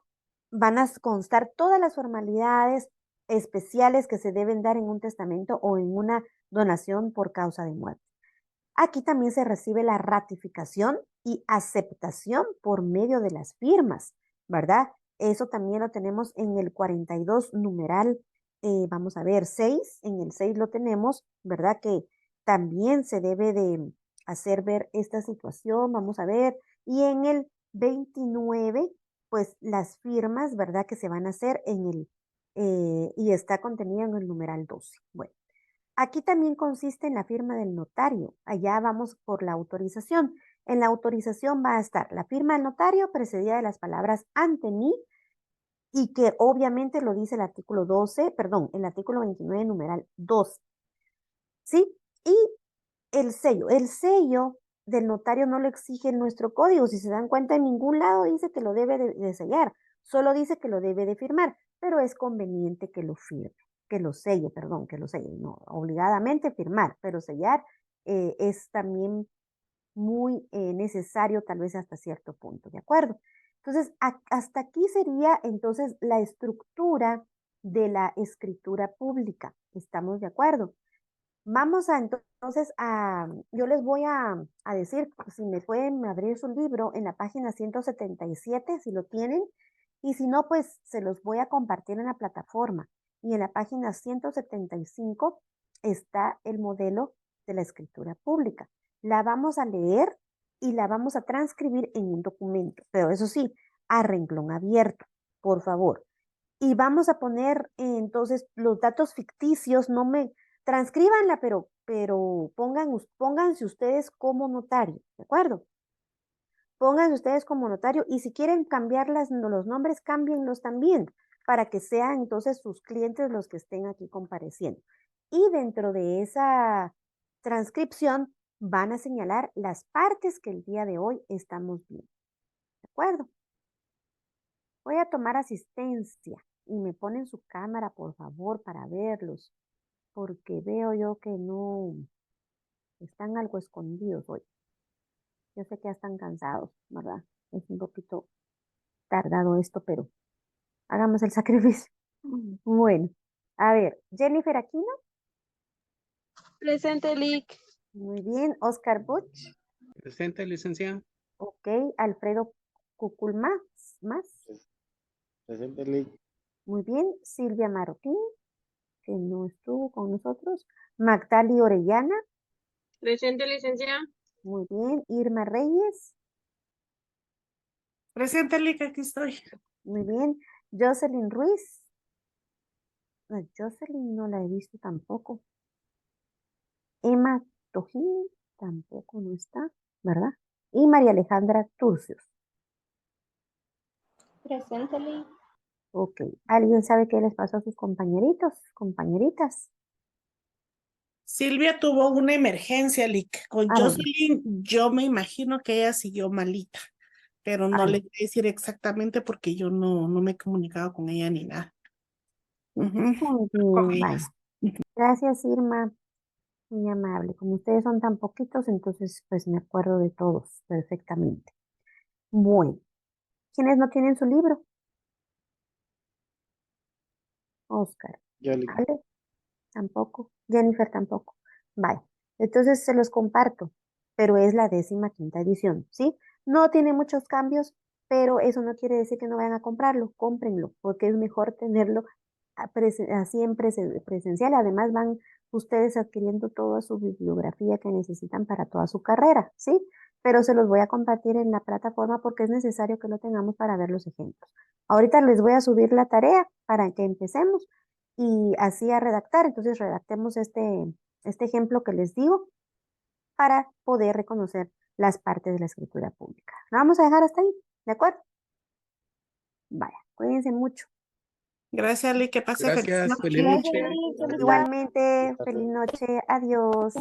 van a constar todas las formalidades especiales que se deben dar en un testamento o en una donación por causa de muerte. Aquí también se recibe la ratificación y aceptación por medio de las firmas, ¿verdad? Eso también lo tenemos en el 42 numeral, vamos a ver, 6. En el 6 lo tenemos, ¿verdad? Que también se debe de hacer ver esta situación, vamos a ver, y en el 29, pues las firmas, ¿verdad? Que se van a hacer y está contenida en el numeral 12. Bueno, aquí también consiste en la firma del notario. Allá vamos por la autorización. En la autorización va a estar la firma del notario precedida de las palabras ante mí y que obviamente lo dice el artículo 12, perdón, el artículo 29, numeral 2. ¿Sí? Y el sello del notario no lo exige en nuestro código. Si se dan cuenta, en ningún lado dice que lo debe de sellar, solo dice que lo debe de firmar, pero es conveniente que lo firme, que lo selle, no, obligadamente firmar, pero sellar es también muy necesario, tal vez hasta cierto punto, ¿de acuerdo? Entonces, hasta aquí sería entonces la estructura de la escritura pública. ¿Estamos de acuerdo? Vamos a entonces yo les voy a decir, si me pueden abrir su libro en la página 177, si lo tienen, y si no, pues se los voy a compartir en la plataforma. Y en la página 175 está el modelo de la escritura pública. La vamos a leer y la vamos a transcribir en un documento, pero eso sí, a renglón abierto, por favor. Y vamos a poner entonces los datos ficticios, transcríbanla, pero pónganse ustedes como notario, ¿de acuerdo? Pónganse ustedes como notario y si quieren cambiar los nombres, cámbienlos también para que sean entonces sus clientes los que estén aquí compareciendo. Y dentro de esa transcripción van a señalar las partes que el día de hoy estamos viendo, ¿de acuerdo? Voy a tomar asistencia y me ponen su cámara, por favor, para verlos, porque veo yo que no están algo escondidos hoy. Yo sé que ya están cansados, ¿verdad? Es un poquito tardado esto, pero hagamos el sacrificio. Bueno, a ver, Jennifer Aquino, Presente, Lick. muy bien. Oscar Butch, Presente, licenciada. ok. Alfredo Cuculma, más, Presente, Lick. muy bien. Silvia Marroquín, que no estuvo con nosotros. Magdali Orellana, Presente, licenciada. muy bien. Irma Reyes, Presente, Lick, aquí estoy. muy bien. Jocelyn Ruiz, Jocelyn no la he visto tampoco. Emma Tojini, tampoco no está, ¿verdad? Y María Alejandra Turcios. Presente, Lee. Ok. ¿Alguien sabe qué les pasó a sus compañeritos, compañeritas? Silvia tuvo una emergencia, Lick. Con Bueno, Jocelyn, yo me imagino que ella siguió malita, pero no le bueno, voy a decir exactamente porque yo no me he comunicado con ella ni nada. Ujú, muy con bien, ellas. vaya. Gracias, Irma, muy amable. Como ustedes son tan poquitos, entonces pues me acuerdo de todos perfectamente. Bueno, ¿quiénes no tienen su libro? Oscar, Yo, Lick. Ale, tampoco. Jennifer tampoco. Vale. Entonces se los comparto, pero es la 15ª edición, ¿sí? No tiene muchos cambios, pero eso no quiere decir que no vayan a comprarlo. Cómprenlo, porque es mejor tenerlo así en presencial. Además van ustedes adquiriendo toda su bibliografía que necesitan para toda su carrera, ¿sí? Pero se los voy a compartir en la plataforma porque es necesario que lo tengamos para ver los ejemplos. Ahorita les voy a subir la tarea para que empecemos y así a redactar. Entonces redactemos este ejemplo que les digo para poder reconocer las partes de la escritura pública. ¿Lo vamos a dejar hasta ahí? ¿De acuerdo? Vaya, cuídense mucho. Gracias, Lick, que pase feliz Gracias, noche. feliz Gracias, noche. Lee. Feliz Igualmente, Hasta feliz luego. noche. Adiós.